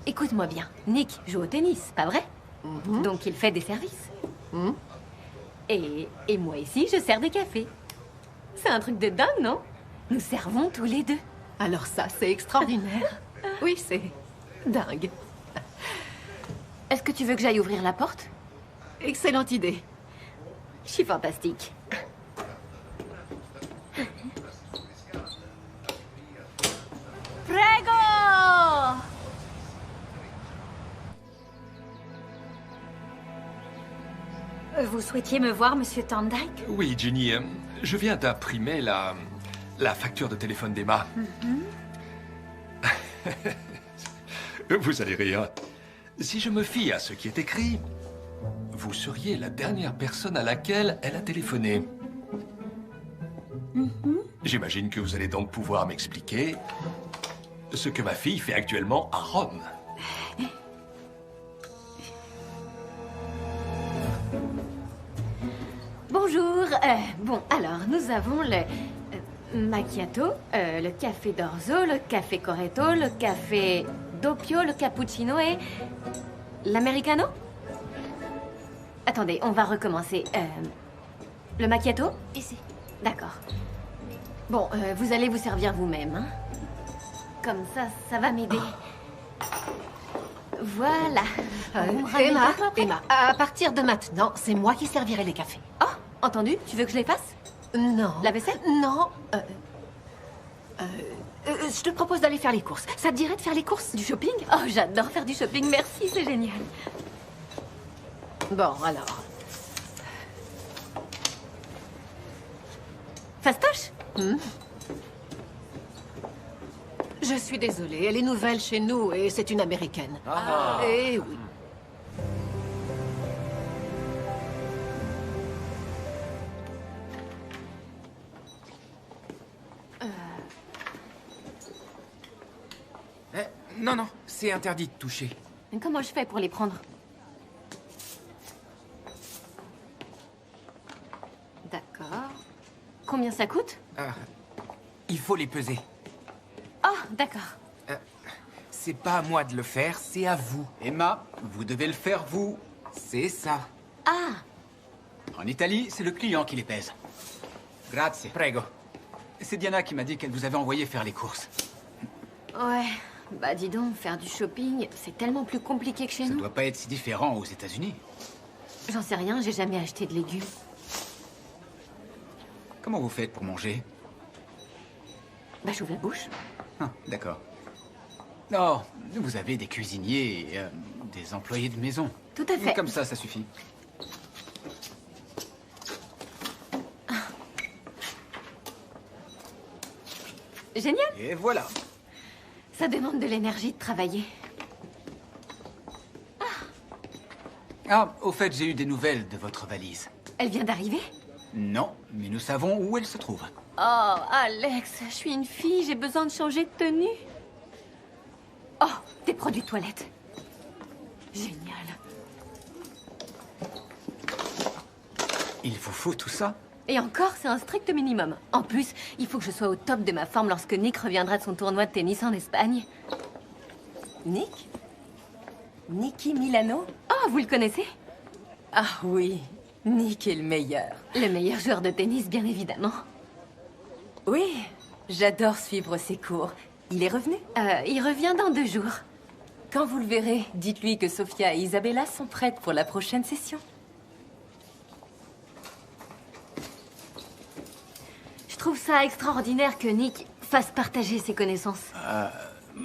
Écoute-moi bien. Nick joue au tennis, pas vrai? Donc il fait des services. Et moi ici, je sers des cafés. C'est un truc de dingue, non? Nous servons tous les deux. Alors ça, c'est extraordinaire. Oui, c'est dingue. Est-ce que tu veux que j'aille ouvrir la porte? Excellente idée. Je suis fantastique. Prego! Vous souhaitiez me voir, monsieur Thorndyke? Oui, Jenny, je viens d'imprimer la facture de téléphone d'Emma. Vous allez rire. Si je me fie à ce qui est écrit, vous seriez la dernière personne à laquelle elle a téléphoné. J'imagine que vous allez donc pouvoir m'expliquer ce que ma fille fait actuellement à Rome. Bonjour. Bon, alors, nous avons le macchiato, le café d'orzo, le café corretto, le café doppio, le cappuccino et l'americano. Attendez, on va recommencer. Le macchiato? Ici. D'accord. Bon, vous allez vous servir vous-même, hein? Comme ça va m'aider. Voilà. Vous me ramenez Emma, le café après? Emma, à partir de maintenant, c'est moi qui servirai les cafés. Oh, entendu. Tu veux que je les fasse? Non. La vaisselle? Non. Je te propose d'aller faire les courses. Ça te dirait de faire les courses? Du shopping? Oh, j'adore faire du shopping. Merci, c'est génial. Bon, alors. Fastoche? Je suis désolée, elle est nouvelle chez nous et c'est une américaine. Ah. Eh oui. Non, c'est interdit de toucher. Mais comment je fais pour les prendre? D'accord. Combien ça coûte? Il faut les peser. Oh, d'accord. C'est pas à moi de le faire, c'est à vous. Emma, vous devez le faire, vous. C'est ça. Ah, En Italie, c'est le client qui les pèse. Grazie. Prego. C'est Diana qui m'a dit qu'elle vous avait envoyé faire les courses. ouais. Bah dis donc, faire du shopping, c'est tellement plus compliqué que chez Ça nous. doit pas être si différent aux États-Unis. J'en sais rien, j'ai jamais acheté de légumes. Comment vous faites pour manger? Bah j'ouvre la bouche. Ah, d'accord. Non, vous avez des cuisiniers et des employés de maison. Tout à fait. Comme ça suffit. Génial. Et voilà. Ça demande de l'énergie de travailler. Ah, au fait, j'ai eu des nouvelles de votre valise. Elle vient d'arriver? Non, mais nous savons où elle se trouve. Oh, Alex, je suis une fille, j'ai besoin de changer de tenue. Oh, des produits de toilette. Génial. Il vous faut tout ça? Et encore, c'est un strict minimum. En plus, il faut que je sois au top de ma forme lorsque Nick reviendra de son tournoi de tennis en Espagne. Nick? Nicky Milano? Oh, vous le connaissez? Ah oui, Nick est le meilleur. Le meilleur joueur de tennis, bien évidemment. Oui, j'adore suivre ses cours. Il est revenu? Il revient dans 2 jours. Quand vous le verrez, dites-lui que Sofia et Isabella sont prêtes pour la prochaine session. Je trouve ça extraordinaire que Nick fasse partager ses connaissances.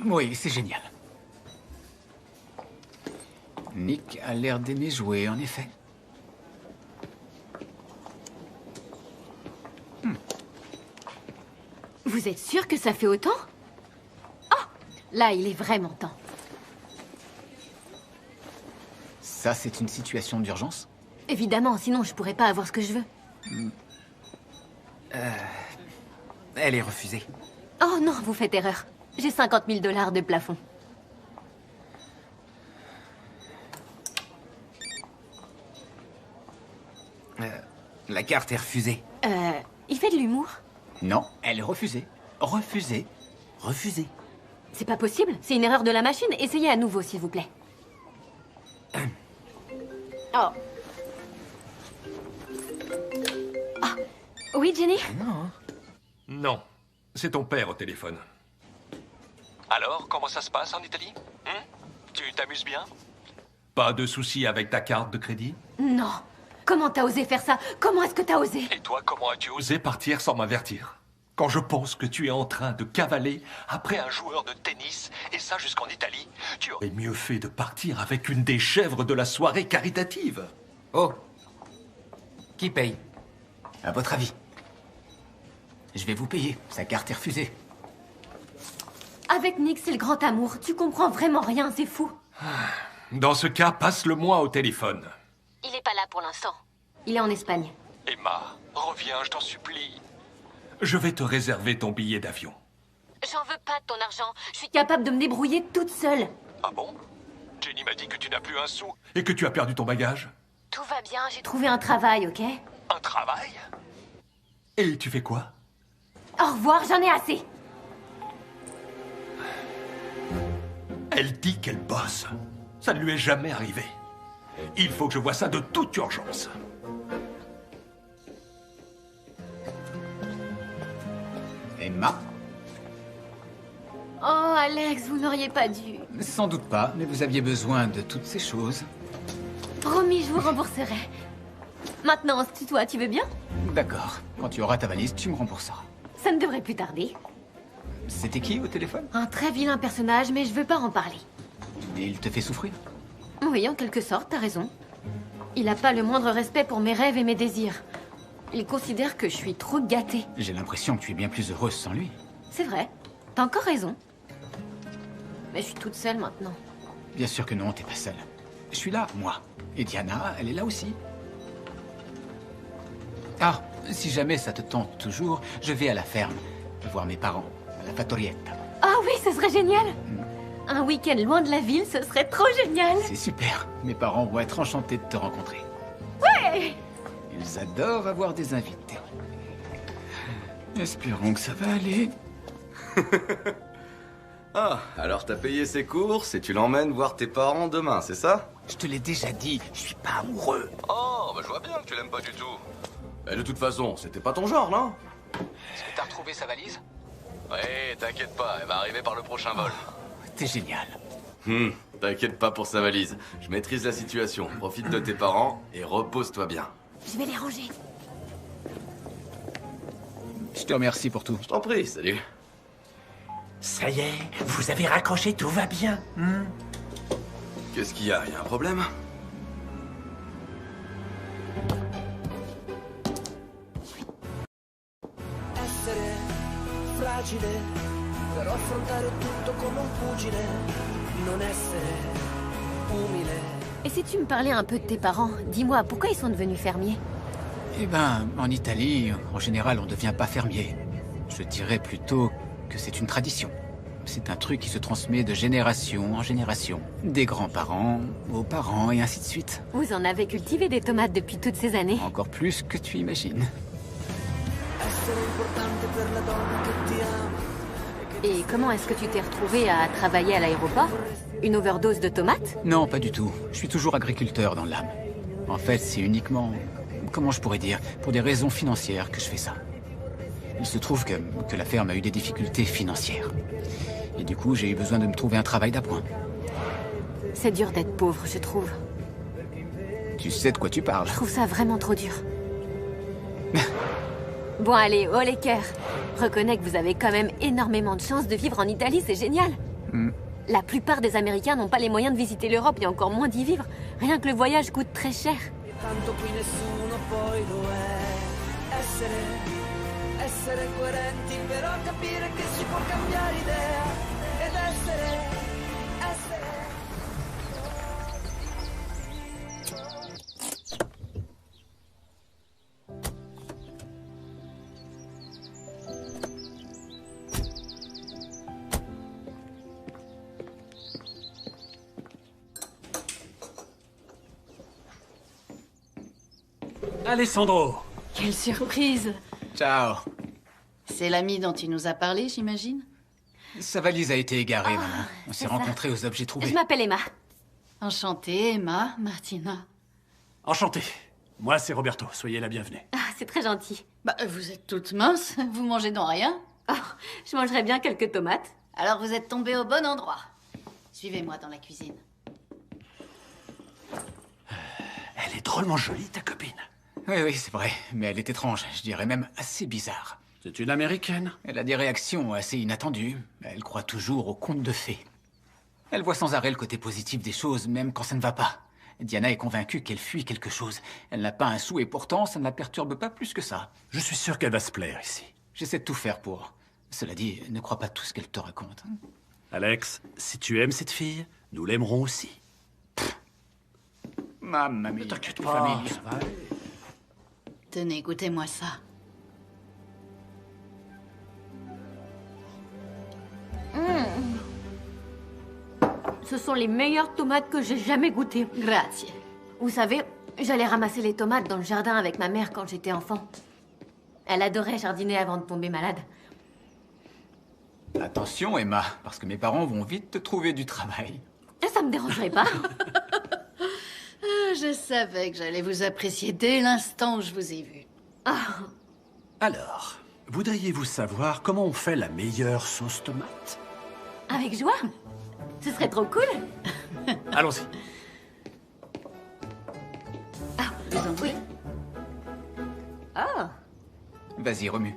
Oui, c'est génial. Nick a l'air d'aimer jouer, en effet. Vous êtes sûr que ça fait autant? Oh, là, il est vraiment temps. Ça, c'est une situation d'urgence? Évidemment, sinon je pourrais pas avoir ce que je veux. Elle est refusée. Oh non, vous faites erreur. J'ai 50 000 $ de plafond. La carte est refusée. Il fait de l'humour? Non, elle est refusée. Refusée. Refusée. C'est pas possible, c'est une erreur de la machine. Essayez à nouveau, s'il vous plaît. Oh. Ah. Oui, Jenny? Non, c'est ton père au téléphone. Alors, comment ça se passe en Italie? Tu t'amuses bien? Pas de soucis avec ta carte de crédit? Non. Comment t'as osé faire ça? Comment est-ce que t'as osé? Et toi, comment as-tu osé partir sans m'avertir? Quand je pense que tu es en train de cavaler après un joueur de tennis, et ça jusqu'en Italie, tu aurais mieux fait de partir avec une des chèvres de la soirée caritative. Oh. Qui paye? À votre avis? Je vais vous payer. Sa carte est refusée. Avec Nick, c'est le grand amour. Tu comprends vraiment rien, c'est fou. Dans ce cas, passe-le-moi au téléphone. Il est pas là pour l'instant. Il est en Espagne. Emma, reviens, je t'en supplie. Je vais te réserver ton billet d'avion. J'en veux pas de ton argent. Je suis capable de me débrouiller toute seule. Ah bon? Jenny m'a dit que tu n'as plus un sou et que tu as perdu ton bagage. Tout va bien, j'ai trouvé un travail, ok? Un travail? Et tu fais quoi? Au revoir, j'en ai assez. Elle dit qu'elle bosse. Ça ne lui est jamais arrivé. Il faut que je voie ça de toute urgence. Emma. Oh, Alex, vous n'auriez pas dû. Sans doute pas, mais vous aviez besoin de toutes ces choses. Promis, je vous rembourserai. Maintenant, on se tutoie, tu veux bien? D'accord. Quand tu auras ta valise, tu me rembourseras. Ça ne devrait plus tarder. C'était qui au téléphone? Un très vilain personnage, mais je veux pas en parler. Et il te fait souffrir? Oui, en quelque sorte, t'as raison. Il a pas le moindre respect pour mes rêves et mes désirs. Il considère que je suis trop gâtée. J'ai l'impression que tu es bien plus heureuse sans lui. C'est vrai, t'as encore raison. Mais je suis toute seule maintenant. Bien sûr que non, t'es pas seule. Je suis là, moi. Et Diana, elle est là aussi. Ah, si jamais ça te tente toujours, je vais à la ferme, voir mes parents, à la Fattorietta. Ah oui, ce serait génial! Un week-end loin de la ville, ce serait trop génial! C'est super. Mes parents vont être enchantés de te rencontrer. Ouais! Ils adorent avoir des invités. Espérons que ça va aller. Ah, alors t'as payé ses courses et tu l'emmènes voir tes parents demain, c'est ça? Je te l'ai déjà dit, je suis pas amoureux. Oh, bah je vois bien que tu l'aimes pas du tout. Et de toute façon, c'était pas ton genre, non? Est-ce que t'as retrouvé sa valise? Ouais, t'inquiète pas, elle va arriver par le prochain vol. T'es génial. T'inquiète pas pour sa valise. Je maîtrise la situation. Profite de tes parents et repose-toi bien. Je vais les ranger. Je te remercie pour tout. Je t'en prie, salut. Ça y est, vous avez raccroché, tout va bien. Qu'est-ce qu'il y a? Y a un problème? Essere fragile, però affrontare tutto come un pugile. Non essere umile. Et si tu me parlais un peu de tes parents, dis-moi, pourquoi ils sont devenus fermiers? Eh ben, en Italie, en général, on ne devient pas fermier. Je dirais plutôt que c'est une tradition. C'est un truc qui se transmet de génération en génération. Des grands-parents aux parents et ainsi de suite. Vous en avez cultivé des tomates depuis toutes ces années. Encore plus que tu imagines. Et comment est-ce que tu t'es retrouvé à travailler à l'aéroport? Une overdose de tomates? Non, pas du tout. Je suis toujours agriculteur dans l'âme. En fait, c'est uniquement... Comment je pourrais dire? Pour des raisons financières que je fais ça. Il se trouve que la ferme a eu des difficultés financières. Et du coup, j'ai eu besoin de me trouver un travail d'appoint. C'est dur d'être pauvre, je trouve. Tu sais de quoi tu parles. Je trouve ça vraiment trop dur. Bon allez, haut les cœurs. Reconnais que vous avez quand même énormément de chance de vivre en Italie, c'est génial. La plupart des Américains n'ont pas les moyens de visiter l'Europe et encore moins d'y vivre. Rien que le voyage coûte très cher. Tanto qui nessuno poi lo è. Essere coerenti, però capire che si può cambiare idea. Ed essere. Alessandro! Quelle surprise! Ciao. C'est l'ami dont tu nous as parlé, j'imagine? Sa valise a été égarée, maman. On s'est c'est ça. rencontrés aux objets trouvés. Je m'appelle Emma. Enchantée, Emma, Martina. Enchanté. Moi, c'est Roberto. Soyez la bienvenue. Ah, c'est très gentil. Bah, vous êtes toute mince, vous mangez donc rien. Oh, je mangerais bien quelques tomates. Alors vous êtes tombé au bon endroit. Suivez-moi dans la cuisine. Elle est drôlement jolie, ta copine. Oui, c'est vrai. Mais elle est étrange. Je dirais même assez bizarre. C'est une américaine. Elle a des réactions assez inattendues. Elle croit toujours aux contes de fées. Elle voit sans arrêt le côté positif des choses, même quand ça ne va pas. Diana est convaincue qu'elle fuit quelque chose. Elle n'a pas un sou et pourtant, ça ne la perturbe pas plus que ça. Je suis sûr qu'elle va se plaire ici. J'essaie de tout faire pour. Cela dit, ne crois pas tout ce qu'elle te raconte. Alex, si tu aimes cette fille, nous l'aimerons aussi. Mamma mia, t'inquiète quelle pas, famille. ça va aller. Tenez, goûtez-moi ça. Ce sont les meilleures tomates que j'ai jamais goûtées. Grazie. Vous savez, j'allais ramasser les tomates dans le jardin avec ma mère quand j'étais enfant. Elle adorait jardiner avant de tomber malade. Attention, Emma, parce que mes parents vont vite te trouver du travail. Ça me dérangerait pas. Ah, je savais que j'allais vous apprécier dès l'instant où je vous ai vu. Alors, Voudriez-vous savoir comment on fait la meilleure sauce tomate? Avec joie. Ce serait trop cool. Allons-y. Ah, oui. Oh. Vas-y, remue.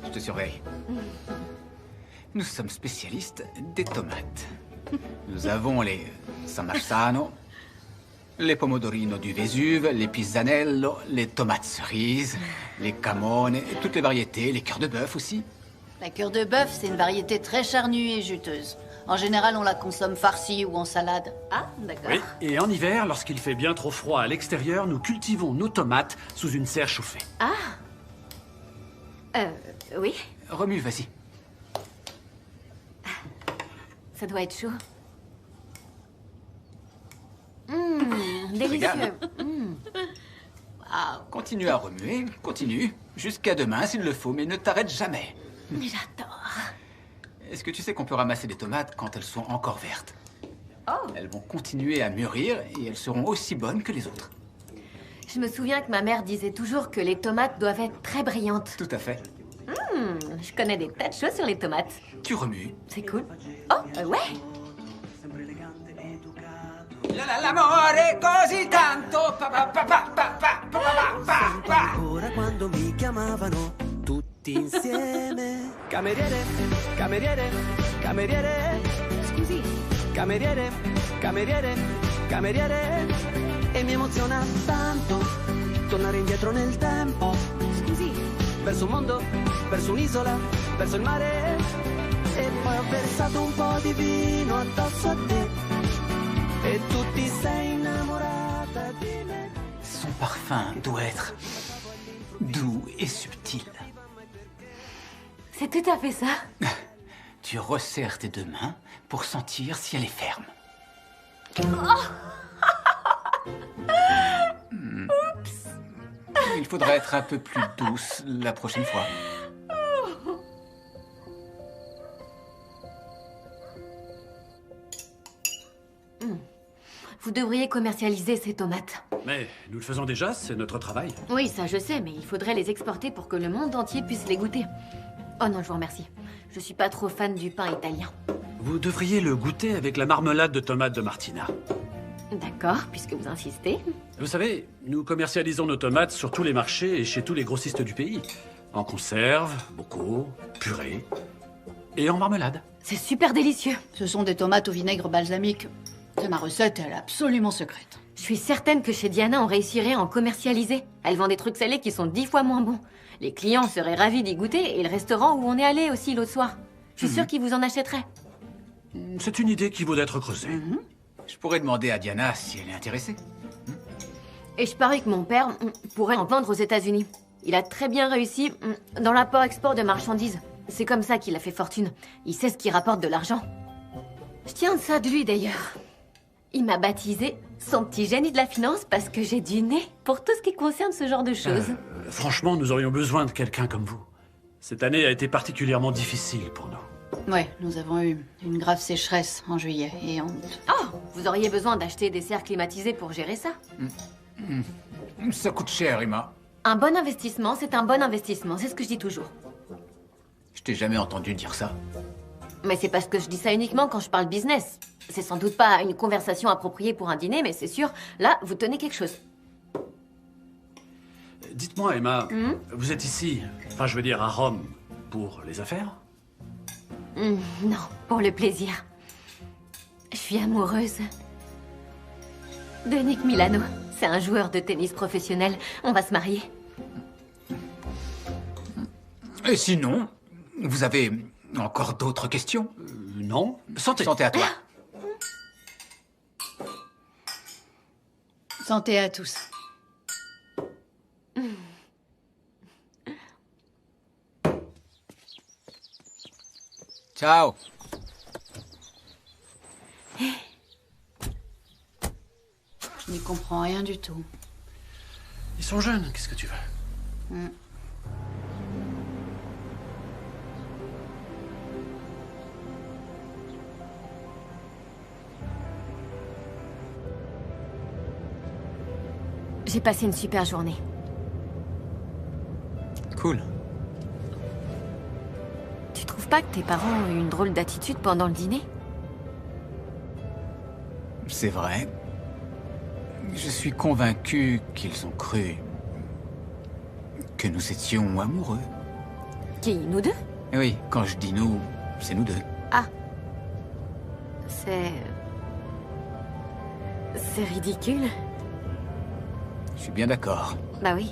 Je te surveille. Nous sommes spécialistes des tomates. Nous avons les San Marzano, les pomodorino du Vésuve, les pisanello, les tomates cerises, les camone, et toutes les variétés, les cœurs de bœuf aussi. La cœur de bœuf, c'est une variété très charnue et juteuse. En général, on la consomme farcie ou en salade. Ah, d'accord. Oui, et en hiver, lorsqu'il fait bien trop froid à l'extérieur, nous cultivons nos tomates sous une serre chauffée. Ah. Oui. Remue, vas-y. Ça doit être chaud. Délicieux. Régale. Continue à remuer, continue. Jusqu'à demain s'il le faut, mais ne t'arrête jamais. J'adore. Est-ce que tu sais qu'on peut ramasser des tomates quand elles sont encore vertes? Oh. Elles vont continuer à mûrir et elles seront aussi bonnes que les autres. Je me souviens que ma mère disait toujours que les tomates doivent être très brillantes. Tout à fait. Je connais des tas de choses sur les tomates. Tu remues. C'est cool. Oh, ouais. L'amore così tanto. Ancora quando mi chiamavano tutti insieme. Cameriere, cameriere, cameriere. Scusi. Cameriere, cameriere, cameriere. E mi emoziona tanto tornare indietro nel tempo. Scusi. Verso un mondo, verso un'isola, verso il mare. E poi ho versato un po' di vino addosso a te. Et tu ti sei innamorata di me. Son parfum doit être doux et subtil. C'est tout à fait ça. Tu resserres tes deux mains pour sentir si elle est ferme. Oups. Il faudra être un peu plus douce la prochaine fois. Vous devriez commercialiser ces tomates. Mais nous le faisons déjà, c'est notre travail. Oui, ça je sais, mais il faudrait les exporter pour que le monde entier puisse les goûter. Oh non, je vous remercie. Je suis pas trop fan du pain italien. Vous devriez le goûter avec la marmelade de tomates de Martina. D'accord, puisque vous insistez. Vous savez, nous commercialisons nos tomates sur tous les marchés et chez tous les grossistes du pays. En conserve, bocaux, purée et en marmelade. C'est super délicieux. Ce sont des tomates au vinaigre balsamique. C'est ma recette, elle est absolument secrète. Je suis certaine que chez Diana, on réussirait à en commercialiser. Elle vend des trucs salés qui sont 10 fois moins bons. Les clients seraient ravis d'y goûter et le restaurant où on est allé aussi l'autre soir. Je suis sûre qu'ils vous en achèteraient. C'est une idée qui vaut d'être creusée. Je pourrais demander à Diana si elle est intéressée. Et je parie que mon père pourrait en vendre aux États-Unis. Il a très bien réussi dans l'import-export de marchandises. C'est comme ça qu'il a fait fortune. Il sait ce qui rapporte de l'argent. Je tiens ça de lui d'ailleurs. Il m'a baptisé son petit génie de la finance parce que j'ai du nez pour tout ce qui concerne ce genre de choses. Franchement, nous aurions besoin de quelqu'un comme vous. Cette année a été particulièrement difficile pour nous. Ouais, nous avons eu une grave sécheresse en juillet et en août. Oh, vous auriez besoin d'acheter des serres climatisées pour gérer ça. Ça coûte cher, Emma. Un bon investissement, c'est un bon investissement, c'est ce que je dis toujours. Je t'ai jamais entendu dire ça. Mais c'est parce que je dis ça uniquement quand je parle business. C'est sans doute pas une conversation appropriée pour un dîner, mais c'est sûr, là, vous tenez quelque chose. Dites-moi, Emma, vous êtes ici, enfin je veux dire à Rome, pour les affaires? Non, pour le plaisir. Je suis amoureuse de Nick Milano. C'est un joueur de tennis professionnel. On va se marier. Et sinon, vous avez encore d'autres questions? Non. Santé. Santé à toi. Santé à tous. Ciao. Je n'y comprends rien du tout. Ils sont jeunes, qu'est-ce que tu veux? J'ai passé une super journée. Cool. pas que tes parents ont eu une drôle d'attitude pendant le dîner? C'est vrai. Je suis convaincu qu'ils ont cru que nous étions amoureux. Qui, nous deux? Oui, quand je dis nous, c'est nous deux. Ah. C'est ridicule. Je suis bien d'accord. Bah oui.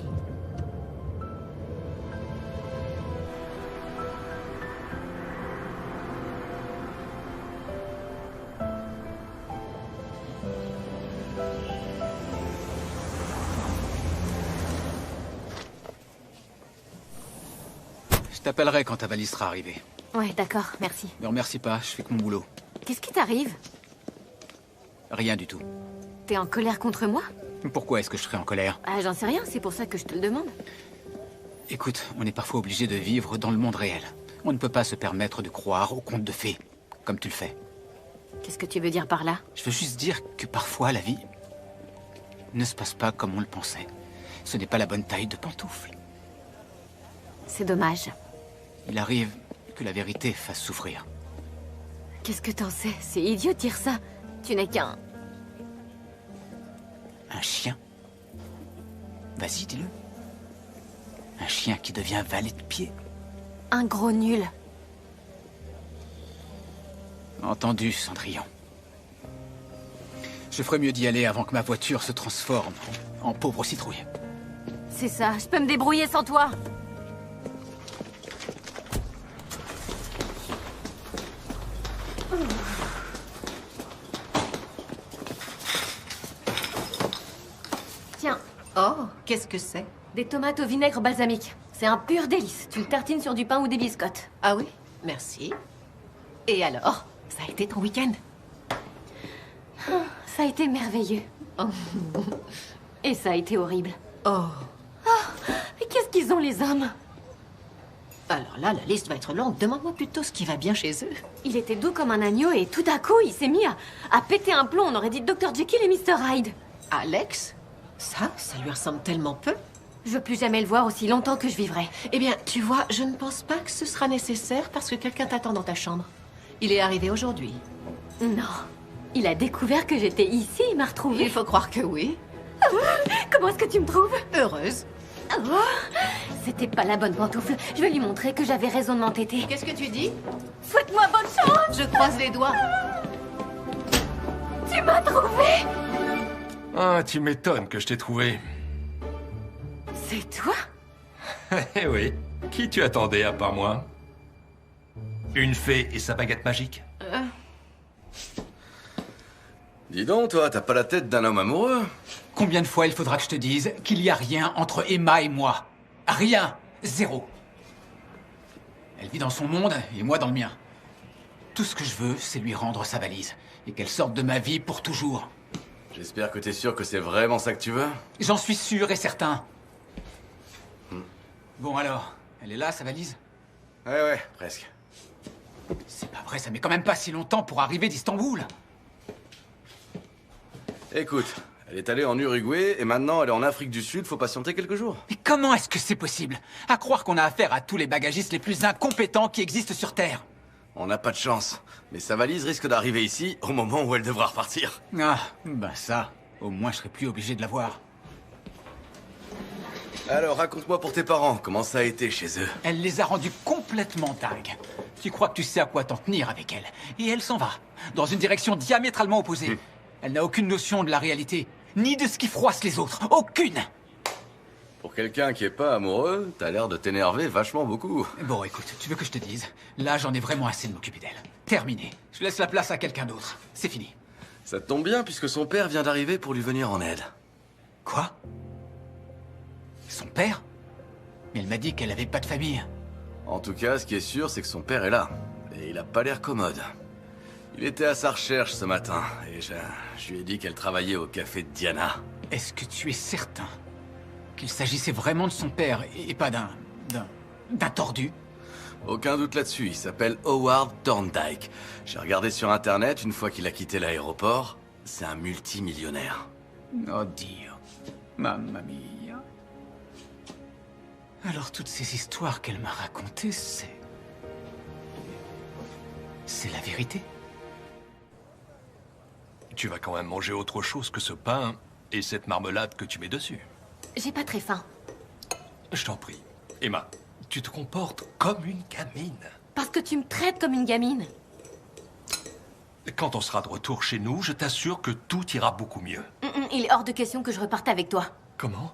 Je t'appellerai quand ta valise sera arrivée. Ouais, d'accord, merci. Ne remercie pas, je fais que mon boulot. Qu'est-ce qui t'arrive? Rien du tout. T'es en colère contre moi? Pourquoi est-ce que je serais en colère? Ah, j'en sais rien, c'est pour ça que je te le demande. Écoute, on est parfois obligé de vivre dans le monde réel. On ne peut pas se permettre de croire aux contes de fées, comme tu le fais. Qu'est-ce que tu veux dire par là? Je veux juste dire que parfois la vie ne se passe pas comme on le pensait. Ce n'est pas la bonne taille de pantoufle. C'est dommage. Il arrive que la vérité fasse souffrir. Qu'est-ce que t'en sais? C'est idiot de dire ça. Tu n'es qu'un... Un chien? Vas-y, dis-le. Un chien qui devient valet de pied. Un gros nul. Entendu, Cendrillon. Je ferais mieux d'y aller avant que ma voiture se transforme en pauvre citrouille. C'est ça, je peux me débrouiller sans toi. Tiens. Oh, qu'est-ce que c'est? Des tomates au vinaigre balsamique. C'est un pur délice. Tu le tartines sur du pain ou des biscottes. Ah oui? Merci. Et alors? Ça a été ton week-end? Ça a été merveilleux. Et ça a été horrible. Oh. Mais qu'est-ce qu'ils ont, les hommes? Alors là, la liste va être longue. Demande-moi plutôt ce qui va bien chez eux. Il était doux comme un agneau et tout à coup, il s'est mis à péter un plomb. On aurait dit Dr. Jekyll et Mr. Hyde. Alex? Ça lui ressemble tellement peu. Je veux plus jamais le voir aussi longtemps que je vivrai. Eh bien, tu vois, je ne pense pas que ce sera nécessaire parce que quelqu'un t'attend dans ta chambre. Il est arrivé aujourd'hui. Non. Il a découvert que j'étais ici et m'a retrouvée. Il faut croire que oui. Comment est-ce que tu me trouves? Heureuse. C'était pas la bonne pantoufle. Je vais lui montrer que j'avais raison de m'entêter. Qu'est-ce que tu dis? Souhaite-moi bonne chance. Je croise les doigts. Tu m'as trouvé. Ah, tu m'étonnes que je t'ai trouvé. C'est toi? Eh oui. Qui tu attendais à part moi? Une fée et sa baguette magique? Dis donc, toi, t'as pas la tête d'un homme amoureux? Combien de fois il faudra que je te dise qu'il n'y a rien entre Emma et moi? Rien. Zéro. Elle vit dans son monde et moi dans le mien. Tout ce que je veux, c'est lui rendre sa valise. Et qu'elle sorte de ma vie pour toujours. J'espère que t'es sûr que c'est vraiment ça que tu veux? J'en suis sûr et certain. Bon alors, elle est là, sa valise? Ouais, presque. C'est pas vrai, ça met quand même pas si longtemps pour arriver d'Istanbul. Écoute, elle est allée en Uruguay et maintenant elle est en Afrique du Sud, faut patienter quelques jours. Mais comment est-ce que c'est possible? À croire qu'on a affaire à tous les bagagistes les plus incompétents qui existent sur Terre. On n'a pas de chance, mais sa valise risque d'arriver ici au moment où elle devra repartir. Ah, bah ça, au moins je serai plus obligé de la voir. Alors, raconte-moi pour tes parents, comment ça a été chez eux? Elle les a rendus complètement dingues. Tu crois que tu sais à quoi t'en tenir avec elle. Et elle s'en va, dans une direction diamétralement opposée. Elle n'a aucune notion de la réalité, ni de ce qui froisse les autres. Aucune! Pour quelqu'un qui est pas amoureux, t'as l'air de t'énerver vachement beaucoup. Bon, écoute, tu veux que je te dise? Là, j'en ai vraiment assez de m'occuper d'elle. Terminé. Je laisse la place à quelqu'un d'autre. C'est fini. Ça te tombe bien, puisque son père vient d'arriver pour lui venir en aide. Quoi? Son père? Mais elle m'a dit qu'elle avait pas de famille. En tout cas, ce qui est sûr, c'est que son père est là. Et il a pas l'air commode. Il était à sa recherche ce matin, et je lui ai dit qu'elle travaillait au café de Diana. Est-ce que tu es certain qu'il s'agissait vraiment de son père, et pas d'un tordu? Aucun doute là-dessus, il s'appelle Howard Thorndike. J'ai regardé sur Internet une fois qu'il a quitté l'aéroport. C'est un multimillionnaire. Oh Dio, mamma mia. Alors toutes ces histoires qu'elle m'a racontées, c'est C'est la vérité. Tu vas quand même manger autre chose que ce pain et cette marmelade que tu mets dessus. J'ai pas très faim. Je t'en prie. Emma, tu te comportes comme une gamine. Parce que tu me traites comme une gamine. Quand on sera de retour chez nous, je t'assure que tout ira beaucoup mieux. Il est hors de question que je reparte avec toi. Comment?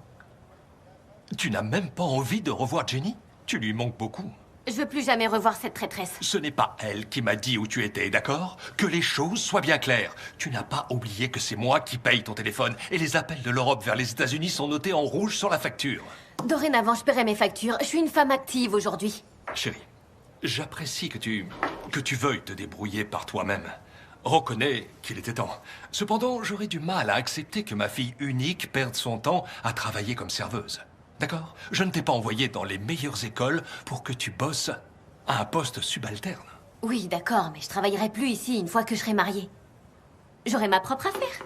Tu n'as même pas envie de revoir Jenny? Tu lui manques beaucoup. Je veux plus jamais revoir cette traîtresse. Ce n'est pas elle qui m'a dit où tu étais, d'accord? Que les choses soient bien claires. Tu n'as pas oublié que c'est moi qui paye ton téléphone et les appels de l'Europe vers les États-Unis sont notés en rouge sur la facture. Dorénavant, je paierai mes factures. Je suis une femme active aujourd'hui. Chérie, j'apprécie que tu veuilles te débrouiller par toi-même. Reconnais qu'il était temps. Cependant, j'aurais du mal à accepter que ma fille unique perde son temps à travailler comme serveuse. D'accord? Je ne t'ai pas envoyé dans les meilleures écoles pour que tu bosses à un poste subalterne. Oui, d'accord, mais je travaillerai plus ici une fois que je serai mariée. J'aurai ma propre affaire.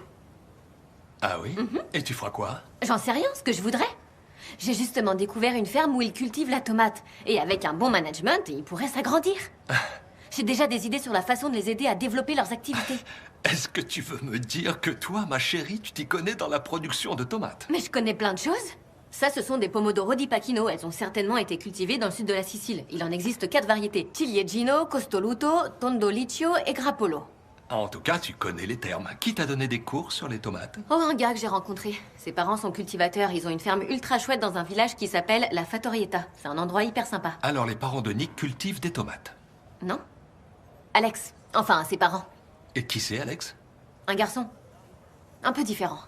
Ah oui? Et tu feras quoi? J'en sais rien, ce que je voudrais. J'ai justement découvert une ferme où ils cultivent la tomate. Et avec un bon management, ils pourraient s'agrandir. J'ai déjà des idées sur la façon de les aider à développer leurs activités. Est-ce que tu veux me dire que toi, ma chérie, tu t'y connais dans la production de tomates? Mais je connais plein de choses. Ça, ce sont des pomodoro di Pachino. Elles ont certainement été cultivées dans le sud de la Sicile. Il en existe 4 variétés. Ciliegino, Costoluto, Tondoliccio et Grappolo. En tout cas, tu connais les termes. Qui t'a donné des cours sur les tomates? Oh, un gars que j'ai rencontré. Ses parents sont cultivateurs. Ils ont une ferme ultra chouette dans un village qui s'appelle La Fattorietta. C'est un endroit hyper sympa. Alors, les parents de Nick cultivent des tomates. Non? Alex. Enfin, ses parents. Et qui c'est, Alex? Un garçon. Un peu différent.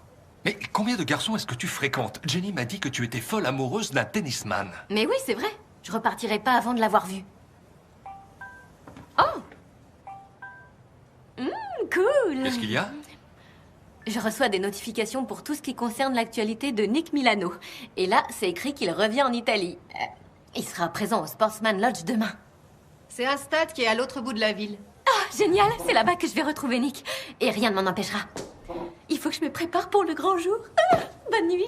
Mais combien de garçons est-ce que tu fréquentes? Jenny m'a dit que tu étais folle amoureuse d'un tennisman. Mais oui, c'est vrai. Je repartirai pas avant de l'avoir vu. Oh! Cool! Qu'est-ce qu'il y a? Je reçois des notifications pour tout ce qui concerne l'actualité de Nick Milano. Et là, c'est écrit qu'il revient en Italie. Il sera présent au Sportsman Lodge demain. C'est un stade qui est à l'autre bout de la ville. Ah, génial! C'est là-bas que je vais retrouver Nick. Et rien ne m'en empêchera. Il faut que je me prépare pour le grand jour. Ah, bonne nuit.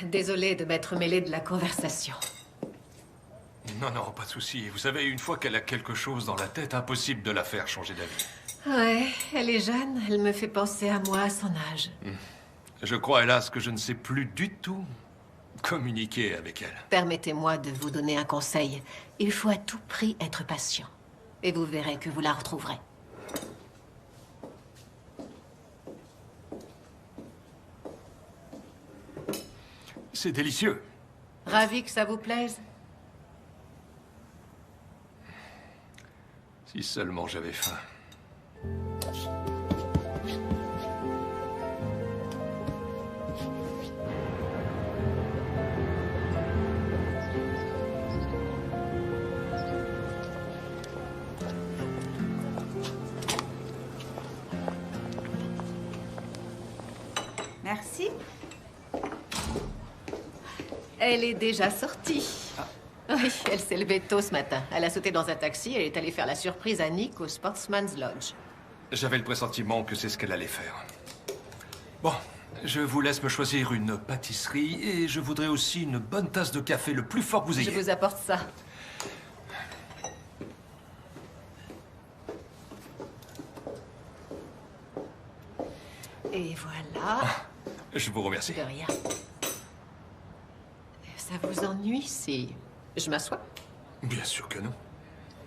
Désolée de m'être mêlée de la conversation. Non, non, pas de souci. Vous savez, une fois qu'elle a quelque chose dans la tête, impossible de la faire changer d'avis. Ouais, elle est jeune. Elle me fait penser à moi à son âge. Je crois, hélas, que je ne sais plus du tout communiquer avec elle. Permettez-moi de vous donner un conseil. Il faut à tout prix être patient. Et vous verrez que vous la retrouverez. C'est délicieux. Ravi que ça vous plaise. Si seulement j'avais faim. Merci. Elle est déjà sortie. Oui, elle s'est levée tôt ce matin. Elle a sauté dans un taxi et elle est allée faire la surprise à Nick au Sportsman's Lodge. J'avais le pressentiment que c'est ce qu'elle allait faire. Bon, je vous laisse me choisir une pâtisserie et je voudrais aussi une bonne tasse de café le plus fort que vous ayez. Je vous apporte ça. Et voilà. Je vous remercie. De rien. Ça vous ennuie si je m'assois? Bien sûr que non.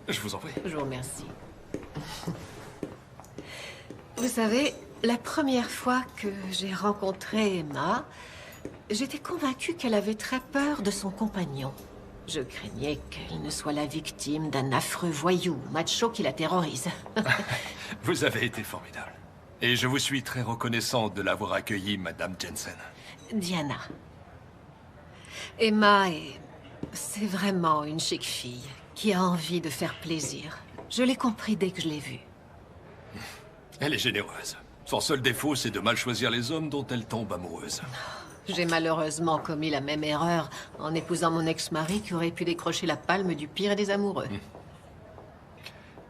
Je vous en prie. Je vous remercie. Vous savez, la première fois que j'ai rencontré Emma, j'étais convaincue qu'elle avait très peur de son compagnon. Je craignais qu'elle ne soit la victime d'un affreux voyou macho qui la terrorise. Vous avez été formidable. Et je vous suis très reconnaissante de l'avoir accueillie, Madame Jensen. Diana. Emma c'est vraiment une chic fille qui a envie de faire plaisir. Je l'ai compris dès que je l'ai vue. Elle est généreuse. Son seul défaut, c'est de mal choisir les hommes dont elle tombe amoureuse. J'ai malheureusement commis la même erreur en épousant mon ex-mari qui aurait pu décrocher la palme du pire des amoureux.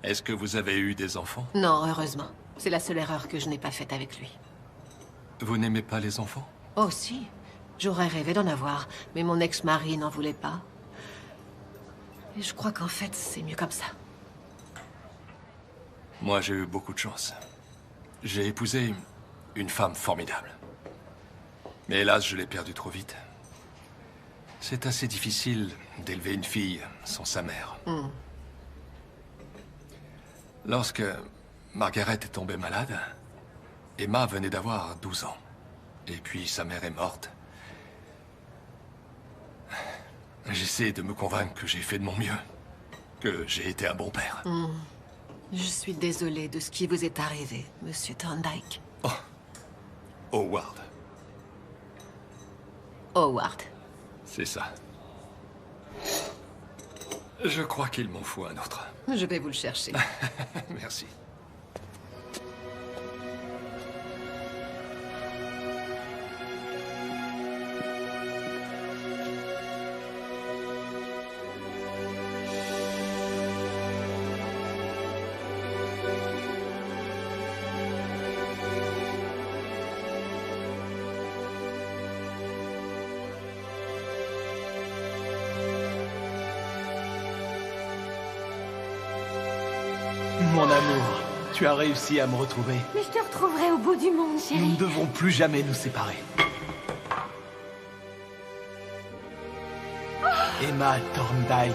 Est-ce que vous avez eu des enfants? Non, heureusement. C'est la seule erreur que je n'ai pas faite avec lui. Vous n'aimez pas les enfants? Oh si. J'aurais rêvé d'en avoir, mais mon ex-mari n'en voulait pas. Et je crois qu'en fait, c'est mieux comme ça. Moi, j'ai eu beaucoup de chance. J'ai épousé une femme formidable. Mais hélas, je l'ai perdue trop vite. C'est assez difficile d'élever une fille sans sa mère. Lorsque Margaret est tombée malade, Emma venait d'avoir 12 ans. Et puis sa mère est morte. J'essaie de me convaincre que j'ai fait de mon mieux. Que j'ai été un bon père. Je suis désolée de ce qui vous est arrivé, Monsieur Thorndyke. Howard. Howard. C'est ça. Je crois qu'il m'en faut un autre. Je vais vous le chercher. Merci. Mon amour, tu as réussi à me retrouver. Mais je te retrouverai au bout du monde, chérie. Nous ne devons plus jamais nous séparer. Emma Thorndyke,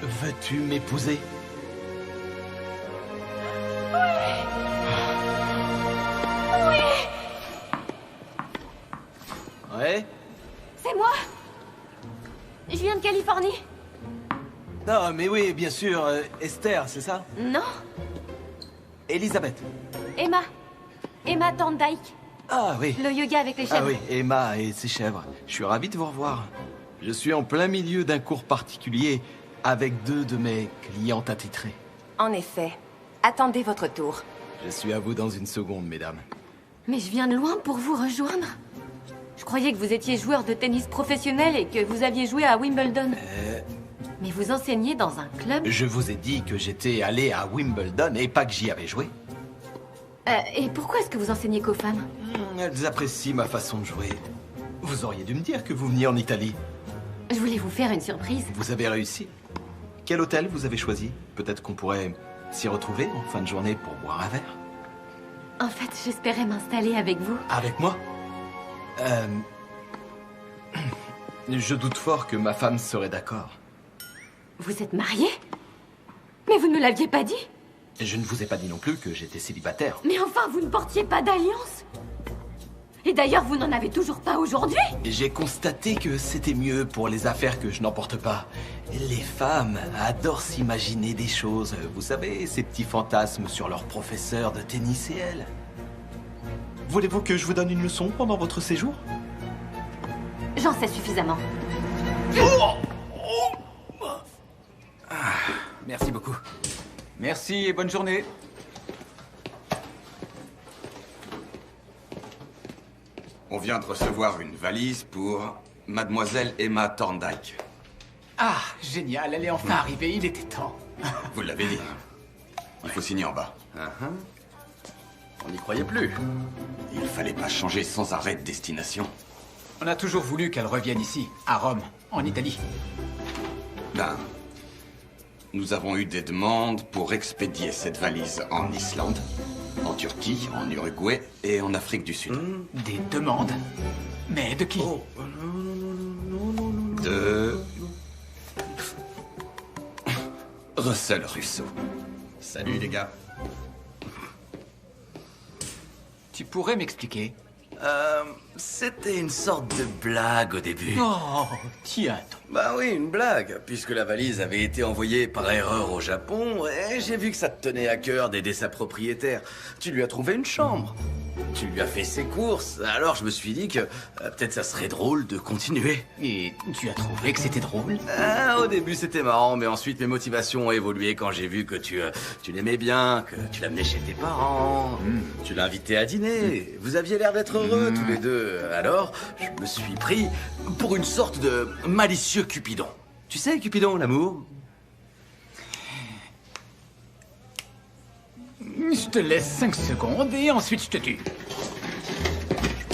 veux-tu m'épouser? Ouais? C'est moi. Je viens de Californie. Non, mais oui, bien sûr. Esther, c'est ça? Non, Elisabeth. Emma. Emma Thorndyke. Ah oui. Le yoga avec les chèvres. Ah oui, Emma et ses chèvres. Je suis ravi de vous revoir. Je suis en plein milieu d'un cours particulier avec 2 de mes clientes attitrées. En effet. Attendez votre tour. Je suis à vous dans une seconde, mesdames. Mais je viens de loin pour vous rejoindre. Je croyais que vous étiez joueur de tennis professionnel et que vous aviez joué à Wimbledon. Mais vous enseignez dans un club? Je vous ai dit que j'étais allé à Wimbledon et pas que j'y avais joué. Et pourquoi est-ce que vous enseignez qu'aux femmes? Elles apprécient ma façon de jouer. Vous auriez dû me dire que vous veniez en Italie. Je voulais vous faire une surprise. Vous avez réussi. Quel hôtel vous avez choisi? Peut-être qu'on pourrait s'y retrouver en fin de journée pour boire un verre. En fait, j'espérais m'installer avec vous. Avec moi? Je doute fort que ma femme serait d'accord. Vous êtes marié? Mais vous ne me l'aviez pas dit? Je ne vous ai pas dit non plus que j'étais célibataire. Mais enfin, vous ne portiez pas d'alliance? Et d'ailleurs, vous n'en avez toujours pas aujourd'hui? J'ai constaté que c'était mieux pour les affaires que je n'en porte pas. Les femmes adorent s'imaginer des choses. Vous savez, ces petits fantasmes sur leur professeur de tennis et elle. Voulez-vous que je vous donne une leçon pendant votre séjour? J'en sais suffisamment. Merci beaucoup. Merci et bonne journée. On vient de recevoir une valise pour Mademoiselle Emma Thorndyke. Ah, génial, elle est enfin arrivée, il était temps. Vous l'avez dit. Il faut signer en bas. On n'y croyait plus. Il fallait pas changer sans arrêt de destination. On a toujours voulu qu'elle revienne ici, à Rome, en Italie. Ben, nous avons eu des demandes pour expédier cette valise en Islande, en Turquie, en Uruguay et en Afrique du Sud. Des demandes? Mais de qui? De... Russell Russo. Salut les gars. Tu pourrais m'expliquer? C'était une sorte de blague au début. Oh, tiens. Bah oui, une blague, puisque la valise avait été envoyée par erreur au Japon, et j'ai vu que ça te tenait à cœur d'aider sa propriétaire. Tu lui as trouvé une chambre. Tu lui as fait ses courses, alors je me suis dit que peut-être ça serait drôle de continuer. Et tu as trouvé que c'était drôle? Au début c'était marrant, mais ensuite mes motivations ont évolué quand j'ai vu que tu l'aimais bien, que tu l'amenais chez tes parents, tu l'invitais à dîner, vous aviez l'air d'être heureux tous les deux. Alors, je me suis pris pour une sorte de malicieux Cupidon. Tu sais, Cupidon, l'amour? Je te laisse 5 secondes et ensuite je te tue.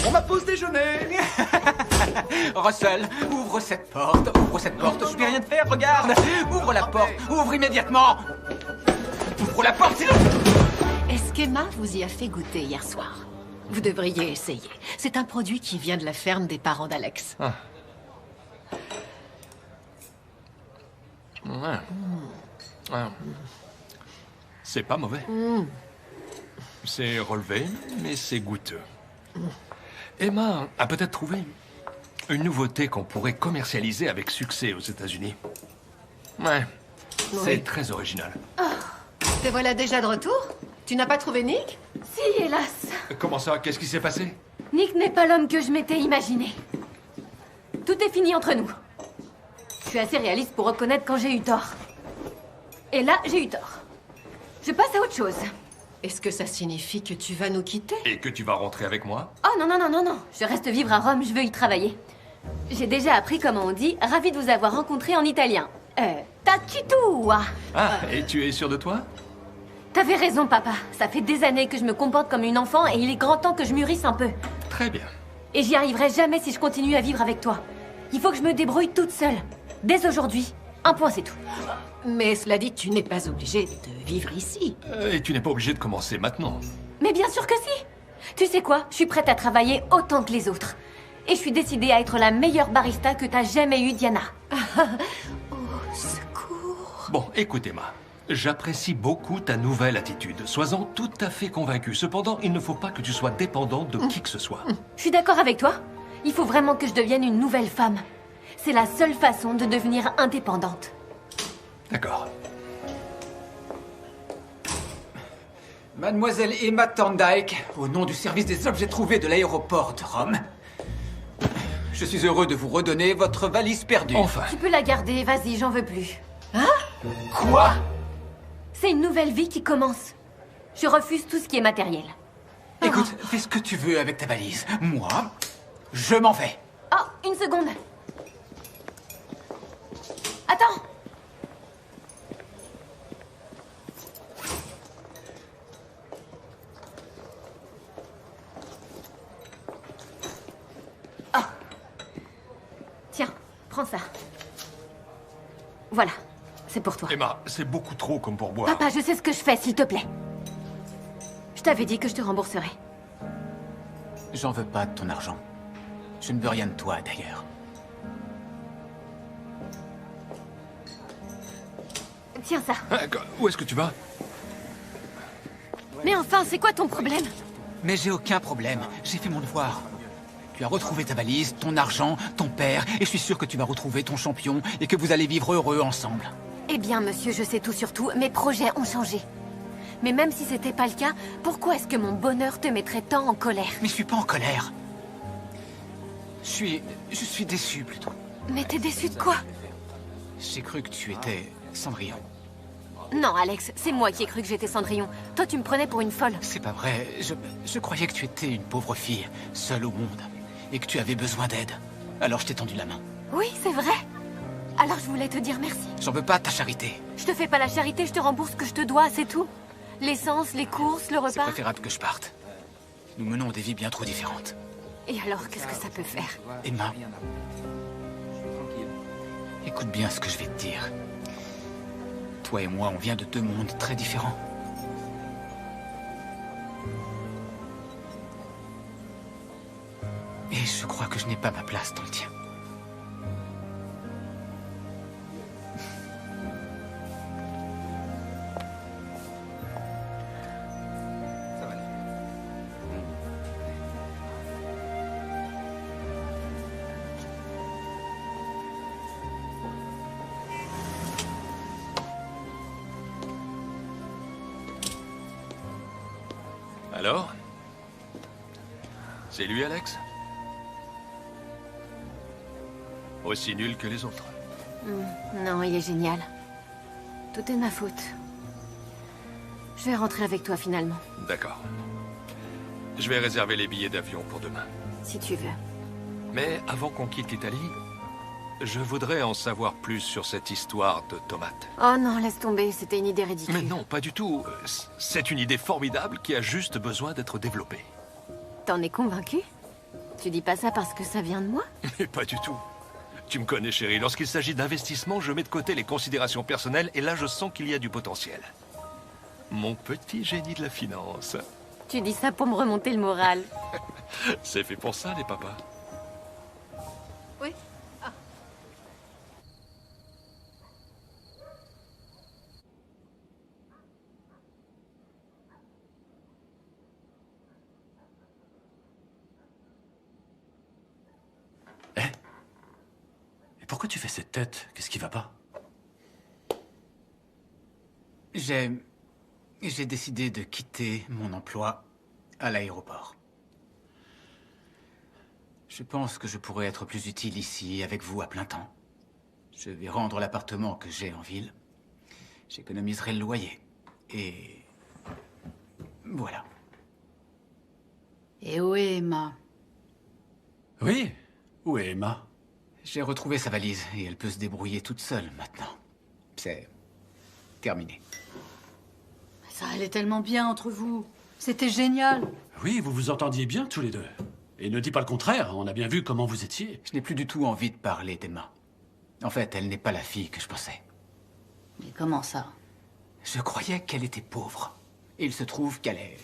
On ma pause déjeuner. Russell, ouvre cette porte, je peux rien te faire, regarde. Ouvre la porte, ouvre immédiatement. Ouvre la porte, sinon... Est-ce qu'Emma vous y a fait goûter hier soir? Vous devriez essayer. C'est un produit qui vient de la ferme des parents d'Alex. Ah. Ouais. Ah. C'est pas mauvais. C'est relevé, mais c'est goûteux. Emma a peut-être trouvé une nouveauté qu'on pourrait commercialiser avec succès aux États-Unis. Ouais, c'est très original. Te voilà déjà de retour? Tu n'as pas trouvé Nick? Si, hélas. Comment ça? Qu'est-ce qui s'est passé? Nick n'est pas l'homme que je m'étais imaginé. Tout est fini entre nous. Je suis assez réaliste pour reconnaître quand j'ai eu tort. Et là, j'ai eu tort. Je passe à autre chose. Est-ce que ça signifie que tu vas nous quitter? Et que tu vas rentrer avec moi? Oh non, non, non, non, non. Je reste vivre à Rome, je veux y travailler. J'ai déjà appris comment on dit « ravi de vous avoir rencontré » en italien. Tacitua. Ah, et tu es sûr de toi? T'avais raison, papa. Ça fait des années que je me comporte comme une enfant et il est grand temps que je mûrisse un peu. Très bien. Et j'y arriverai jamais si je continue à vivre avec toi. Il faut que je me débrouille toute seule. Dès aujourd'hui. Un point, c'est tout. Mais cela dit, tu n'es pas obligée de vivre ici. Et tu n'es pas obligé de commencer maintenant. Mais bien sûr que si. Tu sais quoi? Je suis prête à travailler autant que les autres. Et je suis décidée à être la meilleure barista que t'as jamais eue, Diana. Oh, secours. Bon, écoute, Emma. J'apprécie beaucoup ta nouvelle attitude. Sois-en tout à fait convaincue. Cependant, il ne faut pas que tu sois dépendante de qui que ce soit. Je suis d'accord avec toi. Il faut vraiment que je devienne une nouvelle femme. C'est la seule façon de devenir indépendante. D'accord. Mademoiselle Emma Thorndyke, au nom du service des objets trouvés de l'aéroport de Rome, je suis heureux de vous redonner votre valise perdue. Enfin. Tu peux la garder, vas-y, j'en veux plus. Hein? Quoi? C'est une nouvelle vie qui commence. Je refuse tout ce qui est matériel. Écoute, fais ce que tu veux avec ta valise. Moi, je m'en vais. Oh, une seconde. Attends. Oh. Tiens, prends ça. Voilà, c'est pour toi. Emma, c'est beaucoup trop comme pour boire. Papa, je sais ce que je fais, s'il te plaît. Je t'avais dit que je te rembourserais. J'en veux pas de ton argent. Je ne veux rien de toi, d'ailleurs. Tiens ça. Où est-ce que tu vas? Mais enfin, c'est quoi ton problème? Mais j'ai aucun problème. J'ai fait mon devoir. Tu as retrouvé ta valise, ton argent, ton père, et je suis sûr que tu vas retrouver ton champion et que vous allez vivre heureux ensemble. Eh bien, monsieur, je sais tout sur tout. Mes projets ont changé. Mais même si c'était pas le cas, pourquoi est-ce que mon bonheur te mettrait tant en colère? Mais je suis pas en colère. Je suis déçu, plutôt. Mais t'es déçu de quoi? J'ai cru que tu étais Cendrillon. Non, Alex, c'est moi qui ai cru que j'étais Cendrillon. Toi, tu me prenais pour une folle. C'est pas vrai. Je croyais que tu étais une pauvre fille, seule au monde, et que tu avais besoin d'aide. Alors je t'ai tendu la main. Oui, c'est vrai. Alors je voulais te dire merci. J'en veux pas de ta charité. Je te fais pas la charité, je te rembourse ce que je te dois, c'est tout. L'essence, les courses, le repas. C'est préférable que je parte. Nous menons des vies bien trop différentes. Et alors, qu'est-ce que ça peut faire? Emma, écoute bien ce que je vais te dire. Toi et moi, on vient de deux mondes très différents. Et je crois que je n'ai pas ma place dans le tien. Alors? C'est lui, Alex? Aussi nul que les autres. Non, il est génial. Tout est de ma faute. Je vais rentrer avec toi finalement, D'accord. Je vais réserver les billets d'avion pour demain. si tu veux. Mais avant qu'on quitte l'Italie, je voudrais en savoir plus sur cette histoire de tomates. Oh non, laisse tomber, c'était une idée ridicule. Mais non, pas du tout. C'est une idée formidable qui a juste besoin d'être développée. T'en es convaincu? Tu dis pas ça parce que ça vient de moi? Mais pas du tout. Tu me connais, chérie. Lorsqu'il s'agit d'investissement, je mets de côté les considérations personnelles et là, je sens qu'il y a du potentiel. Mon petit génie de la finance. Tu dis ça pour me remonter le moral. C'est fait pour ça, les papas. Oui. Et pourquoi tu fais cette tête? Qu'est-ce qui va pas? J'ai décidé de quitter mon emploi à l'aéroport. Je pense que je pourrais être plus utile ici, avec vous, à plein temps. Je vais rendre l'appartement que j'ai en ville. J'économiserai le loyer. Et... voilà. Et où est Emma? Oui. Où est Emma? J'ai retrouvé sa valise et elle peut se débrouiller toute seule maintenant. C'est terminé. Ça allait tellement bien entre vous. C'était génial. Oui, vous vous entendiez bien tous les deux. Et ne dis pas le contraire, on a bien vu comment vous étiez. Je n'ai plus du tout envie de parler d'Emma. En fait, elle n'est pas la fille que je pensais. Mais comment ça? Je croyais qu'elle était pauvre. Et il se trouve qu'elle est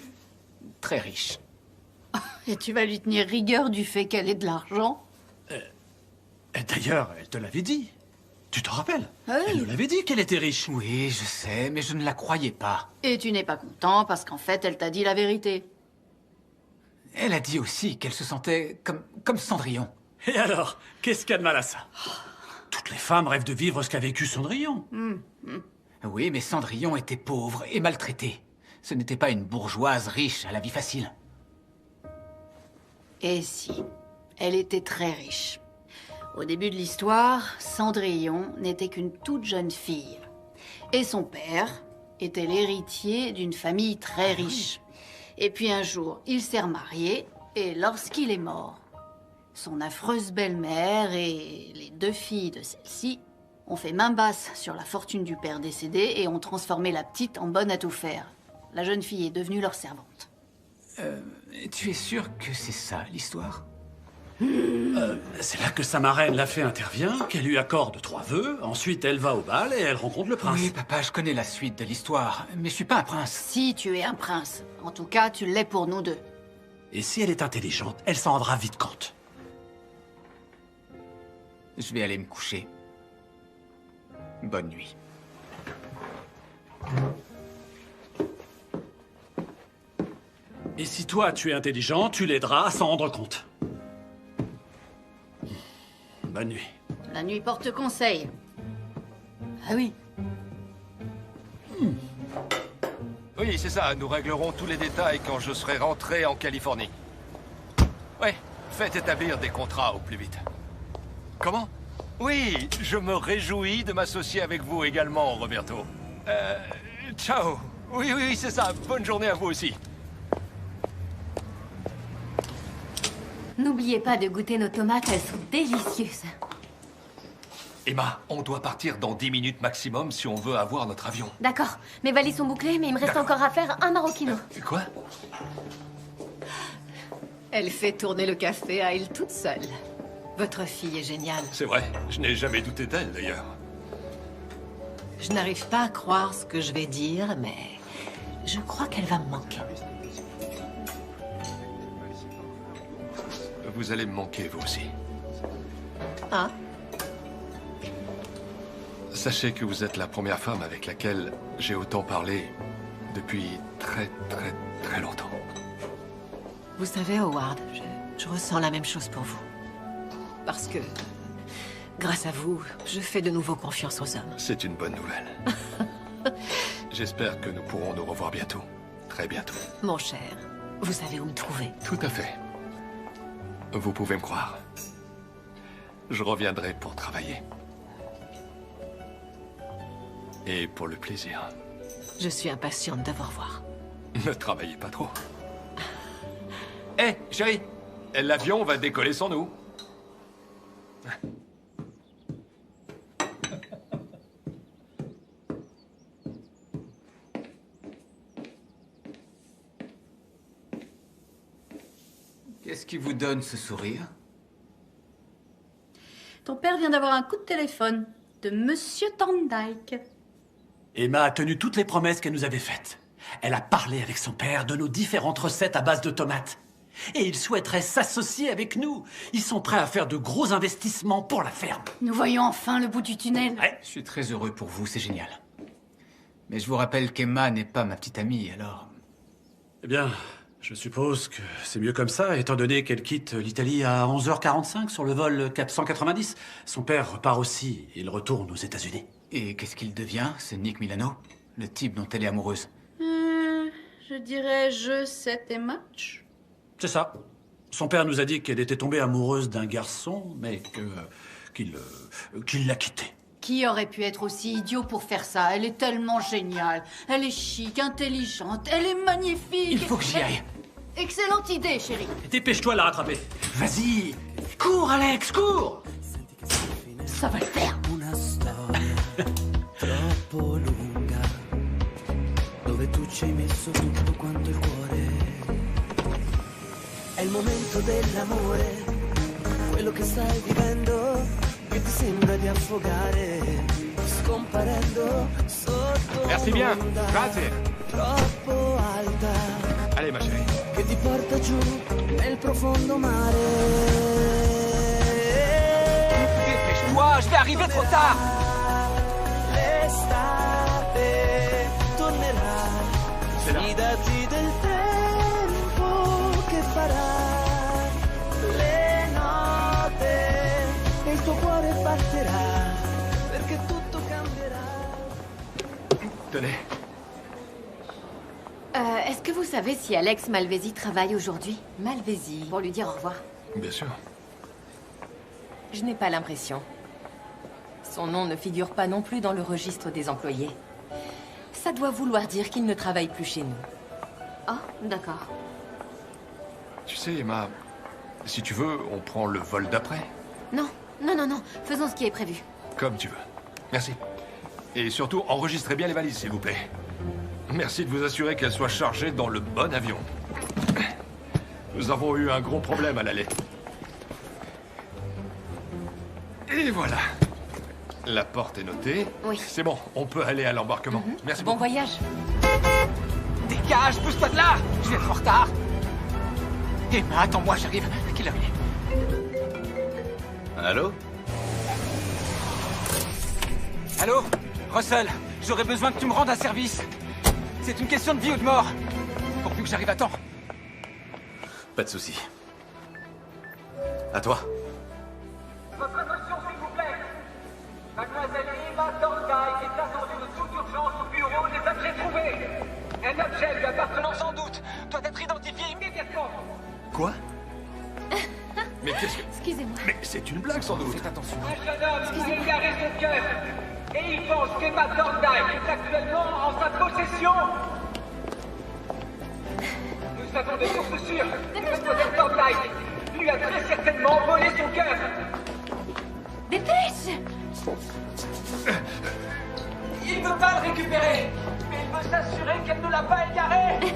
très riche. Et tu vas lui tenir rigueur du fait qu'elle ait de l'argent? D'ailleurs, elle te l'avait dit. Tu t'en rappelles? Oui. Elle nous l'avait dit qu'elle était riche. Oui, je sais, mais je ne la croyais pas. Et tu n'es pas content parce qu'en fait, elle t'a dit la vérité. Elle a dit aussi qu'elle se sentait comme Cendrillon. Et alors, qu'est-ce qu'il y a de mal à ça? Toutes les femmes rêvent de vivre ce qu'a vécu Cendrillon. Oui, mais Cendrillon était pauvre et maltraitée. Ce n'était pas une bourgeoise riche à la vie facile. Et si, elle était très riche. Au début de l'histoire, Cendrillon n'était qu'une toute jeune fille. Et son père était l'héritier d'une famille très riche. Et puis un jour, il s'est remarié, et lorsqu'il est mort, son affreuse belle-mère et les deux filles de celle-ci ont fait main basse sur la fortune du père décédé et ont transformé la petite en bonne à tout faire. La jeune fille est devenue leur servante. Tu es sûr que c'est ça, l'histoire? C'est là que sa marraine, la fée, intervient, qu'elle lui accorde 3 vœux, ensuite elle va au bal et elle rencontre le prince. Oui, papa, je connais la suite de l'histoire, mais je suis pas un prince. Si tu es un prince, en tout cas, tu l'es pour nous deux. Et si elle est intelligente, elle s'en rendra vite compte. Je vais aller me coucher. Bonne nuit. Et si toi, tu es intelligent, tu l'aideras à s'en rendre compte. Bonne nuit. La nuit porte conseil. Ah oui. Oui, c'est ça. Nous réglerons tous les détails quand je serai rentré en Californie. Ouais, faites établir des contrats au plus vite. Comment? Oui, je me réjouis de m'associer avec vous également, Roberto. Ciao. Oui, c'est ça. Bonne journée à vous aussi. N'oubliez pas de goûter nos tomates, elles sont délicieuses. Emma, on doit partir dans 10 minutes maximum si on veut avoir notre avion. D'accord, mes valises sont bouclées, mais il me reste encore à faire un maroquino. Quoi? Elle fait tourner le café à elle toute seule. Votre fille est géniale. C'est vrai, je n'ai jamais douté d'elle d'ailleurs. Je n'arrive pas à croire ce que je vais dire, mais je crois qu'elle va me manquer. Vous allez me manquer, vous aussi. Ah? Sachez que vous êtes la première femme avec laquelle j'ai autant parlé depuis très longtemps. Vous savez, Howard, je ressens la même chose pour vous. Parce que, grâce à vous, je fais de nouveau confiance aux hommes. C'est une bonne nouvelle. J'espère que nous pourrons nous revoir bientôt. Très bientôt. Mon cher, vous savez où me trouver. Tout à fait. Vous pouvez me croire. Je reviendrai pour travailler. Et pour le plaisir. Je suis impatiente de vous revoir. Ne travaillez pas trop. Hé, chérie, l'avion va décoller sans nous. Qu'est-ce qui vous donne ce sourire? Ton père vient d'avoir un coup de téléphone de Monsieur Thorndyke. Emma a tenu toutes les promesses qu'elle nous avait faites. Elle a parlé avec son père de nos différentes recettes à base de tomates. Et ils souhaiteraient s'associer avec nous. Ils sont prêts à faire de gros investissements pour la ferme. Nous voyons enfin le bout du tunnel. Ouais. Je suis très heureux pour vous, c'est génial. Mais je vous rappelle qu'Emma n'est pas ma petite amie, alors... Eh bien, je suppose que c'est mieux comme ça, étant donné qu'elle quitte l'Italie à 11h45 sur le vol 490. Son père repart aussi, et il retourne aux États-Unis. Et qu'est-ce qu'il devient, ce Nick Milano? Le type dont elle est amoureuse? Je dirais je 7 et match. C'est ça. Son père nous a dit qu'elle était tombée amoureuse d'un garçon, mais qu'il l'a quitté. Qui aurait pu être aussi idiot pour faire ça? Elle est tellement géniale. Elle est chic, intelligente, elle est magnifique. Il faut que j'y aille. Excellente idée, chérie. Dépêche-toi de la rattraper. Vas-y. Cours, Alex, cours. Ça va le faire. Una storia troppo lunga dove tu ci hai messo tutto quanto il cuore. È il momento dell'amore, quello che stai vivendo, che ti sembra di affogare, scomparendo sotto Merci bien. un'onda Grazie. troppo alta. Allez, ma chérie. Che ti porta giù nel profondo mare. Dépêche-toi, je vais arriver trop tard. L'estate tornerà, fidati del tempo che farà le note e il tuo cuore batterà perché tutto cambierà. Tenez. Est-ce que vous savez si Alex Malvesi travaille aujourd'hui? Malvesi. Pour lui dire au revoir. Bien sûr. Je n'ai pas l'impression. Son nom ne figure pas non plus dans le registre des employés. Ça doit vouloir dire qu'il ne travaille plus chez nous. Oh, d'accord. Tu sais, Emma, si tu veux, on prend le vol d'après. Non, non, non, non. Faisons ce qui est prévu. Comme tu veux. Merci. Et surtout, enregistrez bien les valises, s'il vous plaît. Merci de vous assurer qu'elles soient chargées dans le bon avion. Nous avons eu un gros problème à l'aller. Et voilà. La porte est notée. Oui. C'est bon, on peut aller à l'embarquement. Merci Bon beaucoup. voyage. Dégage, pousse-toi de là. Je vais être en retard. Emma, attends-moi, j'arrive. À quelle heure il est? Allô? Allô? Russell, j'aurais besoin que tu me rendes un service. C'est une question de vie ou de mort. Pourvu que j'arrive à temps. Pas de souci. À toi. Votre attention, s'il vous plaît. Mademoiselle Emma Thorndyke est attendue de toute urgence au bureau des objets trouvés. Un objet lui appartenant sans doute doit être identifié immédiatement. Quoi? Mais qu'est-ce que... Excusez-moi. Mais c'est une blague, sans doute. Faites attention. Un jeune homme a égaré son cœur. Et il pense qu'Emma Thorndyke est actuellement en sa possession. Nous avons des sources sûres que Mademoiselle Thorndyke lui a très certainement volé son cœur. Dépêche! Il ne veut pas le récupérer, mais il veut s'assurer qu'elle ne l'a pas égaré.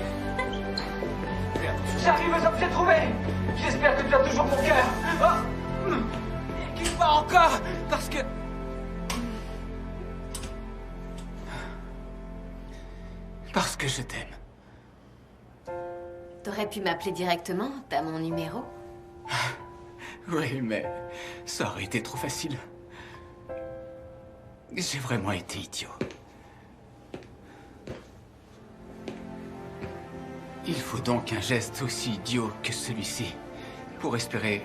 J'arrive aux objets trouvés. J'espère que tu as toujours mon cœur. Oh. Et qu'il bat encore, parce que... Parce que je t'aime. T'aurais pu m'appeler directement, t'as mon numéro. Oui, mais ça aurait été trop facile. J'ai vraiment été idiot. Il faut donc un geste aussi idiot que celui-ci pour espérer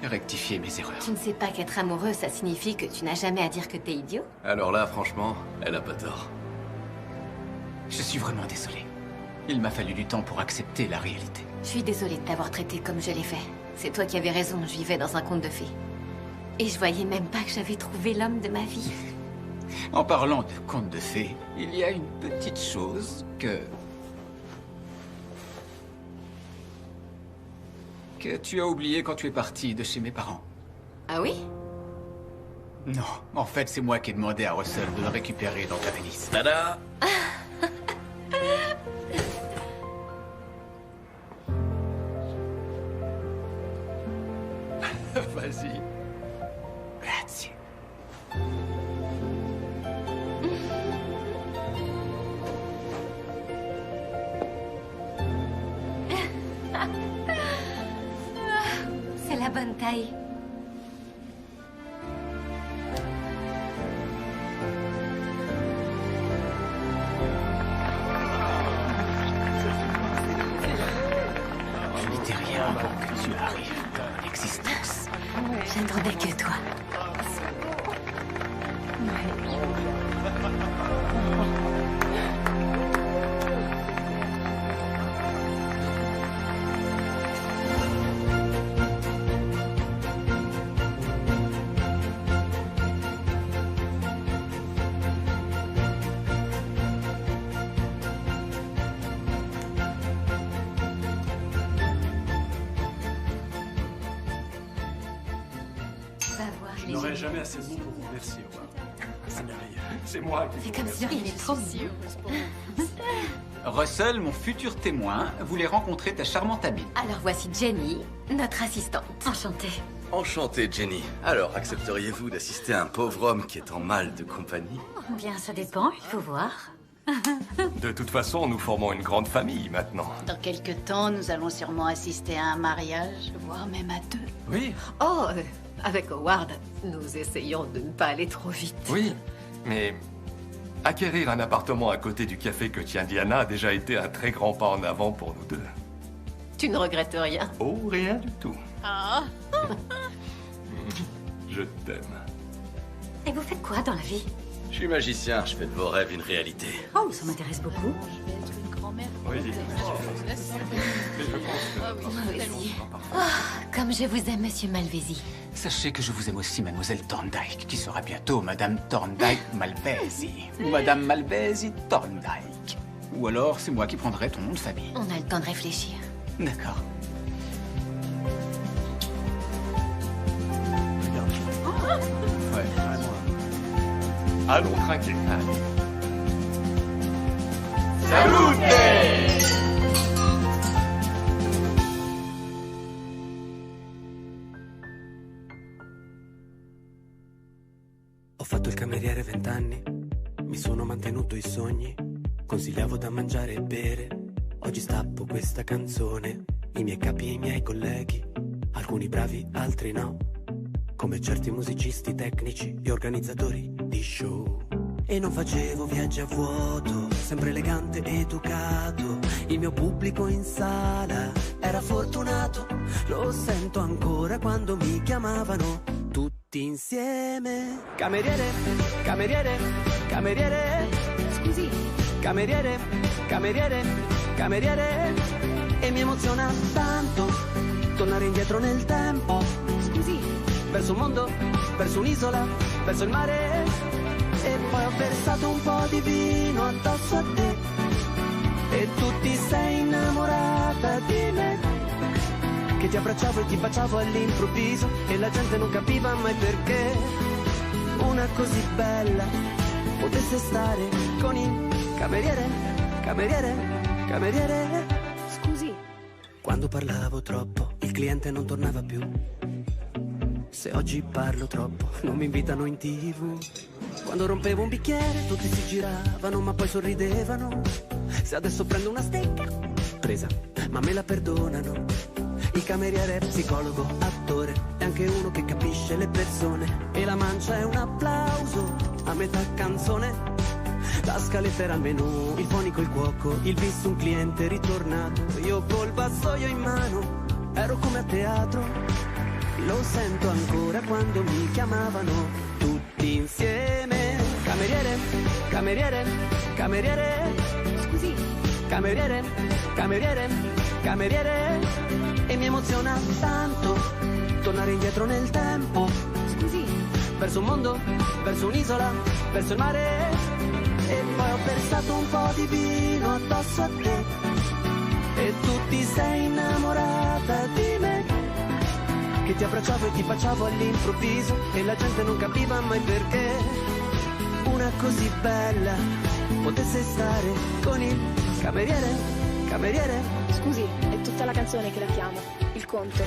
rectifier mes erreurs. Tu ne sais pas qu'être amoureux, ça signifie que tu n'as jamais à dire que t'es idiot? Alors là, franchement, elle a pas tort. Je suis vraiment désolé. Il m'a fallu du temps pour accepter la réalité. Je suis désolée de t'avoir traité comme je l'ai fait. C'est toi qui avais raison, je vivais dans un conte de fées. Et je voyais même pas que j'avais trouvé l'homme de ma vie. En parlant de contes de fées, il y a une petite chose que tu as oublié quand tu es parti de chez mes parents. Ah oui? Non, en fait, c'est moi qui ai demandé à Russell de le récupérer dans ta valise. Tada! Vas-y. Grazie. C'est la bonne taille. Je n'étais rien avant que tu arrives dans l'existence. J'attendais que toi. Je n'aurai jamais assez de mots pour vous remercier, Howard. C'est merveilleux. C'est moi qui C'est comme si rien n'était trop Russell, mon futur témoin, voulait rencontrer ta charmante amie. Alors voici Jenny, notre assistante. Enchantée. Enchanté, Jenny. Alors, accepteriez-vous d'assister à un pauvre homme qui est en mal de compagnie? Bien, ça dépend, il faut voir. De toute façon, nous formons une grande famille maintenant. Dans quelques temps, nous allons sûrement assister à un mariage, voire même à 2. Oui. Oh, avec Howard, nous essayons de ne pas aller trop vite. Oui, mais acquérir un appartement à côté du café que tient Diana a déjà été un très grand pas en avant pour nous deux. Tu ne regrettes rien? Oh, rien du tout. Ah. Je t'aime. Et vous faites quoi dans la vie? Je suis magicien, je fais de vos rêves une réalité. Oh, ça m'intéresse beaucoup. Je vais être une grand-mère. Oui. Comme je vous aime, monsieur Malvesi. Sachez que je vous aime aussi, mademoiselle Thorndyke, qui sera bientôt madame Thorndyke Malvesi. Ou madame Malvesi Thorndyke. Ou alors, c'est moi qui prendrai ton nom de famille. On a le temps de réfléchir. D'accord. Ouais, vraiment. Allons trinquer. Salute! Ho fatto il cameriere 20 anni, mi sono mantenuto i sogni, consigliavo da mangiare e bere. Oggi stappo questa canzone, i miei capi e i miei colleghi, alcuni bravi, altri no, come certi musicisti tecnici e organizzatori di show. E non facevo viaggi a vuoto, sempre elegante ed educato. Il mio pubblico in sala era fortunato, lo sento ancora quando mi chiamavano tutti insieme. Cameriere, cameriere, cameriere, scusi, cameriere, cameriere, cameriere. E mi emoziona tanto tornare indietro nel tempo, scusi, verso un mondo, verso un'isola, verso il mare. E poi ho versato un po' di vino addosso a te e tu ti sei innamorata di me, che ti abbracciavo e ti baciavo all'improvviso e la gente non capiva mai perché una così bella potesse stare con il cameriere, cameriere, cameriere. Scusi. Quando parlavo troppo il cliente non tornava più. Se oggi parlo troppo non mi invitano in TV. Quando rompevo un bicchiere tutti si giravano ma poi sorridevano. Se adesso prendo una stecca presa ma me la perdonano. Il cameriere è psicologo, attore, è anche uno che capisce le persone. E la mancia è un applauso a metà canzone. La scaletta era il menù, il fonico il cuoco, il bis un cliente ritornato. Io col vassoio in mano ero come a teatro. Lo sento ancora quando mi chiamavano tutti insieme. Cameriere, cameriere, cameriere, scusi, cameriere, cameriere, cameriere. E mi emoziona tanto tornare indietro nel tempo, scusi, verso un mondo, verso un'isola, verso il mare. E poi ho versato un po' di vino addosso a te e tu ti sei innamorata di me, che ti abbracciavo e ti baciavo all'improvviso e la gente non capiva mai perché una così bella potesse stare con il cameriere, cameriere. Scusi, è tutta la canzone che la chiamo, il conto.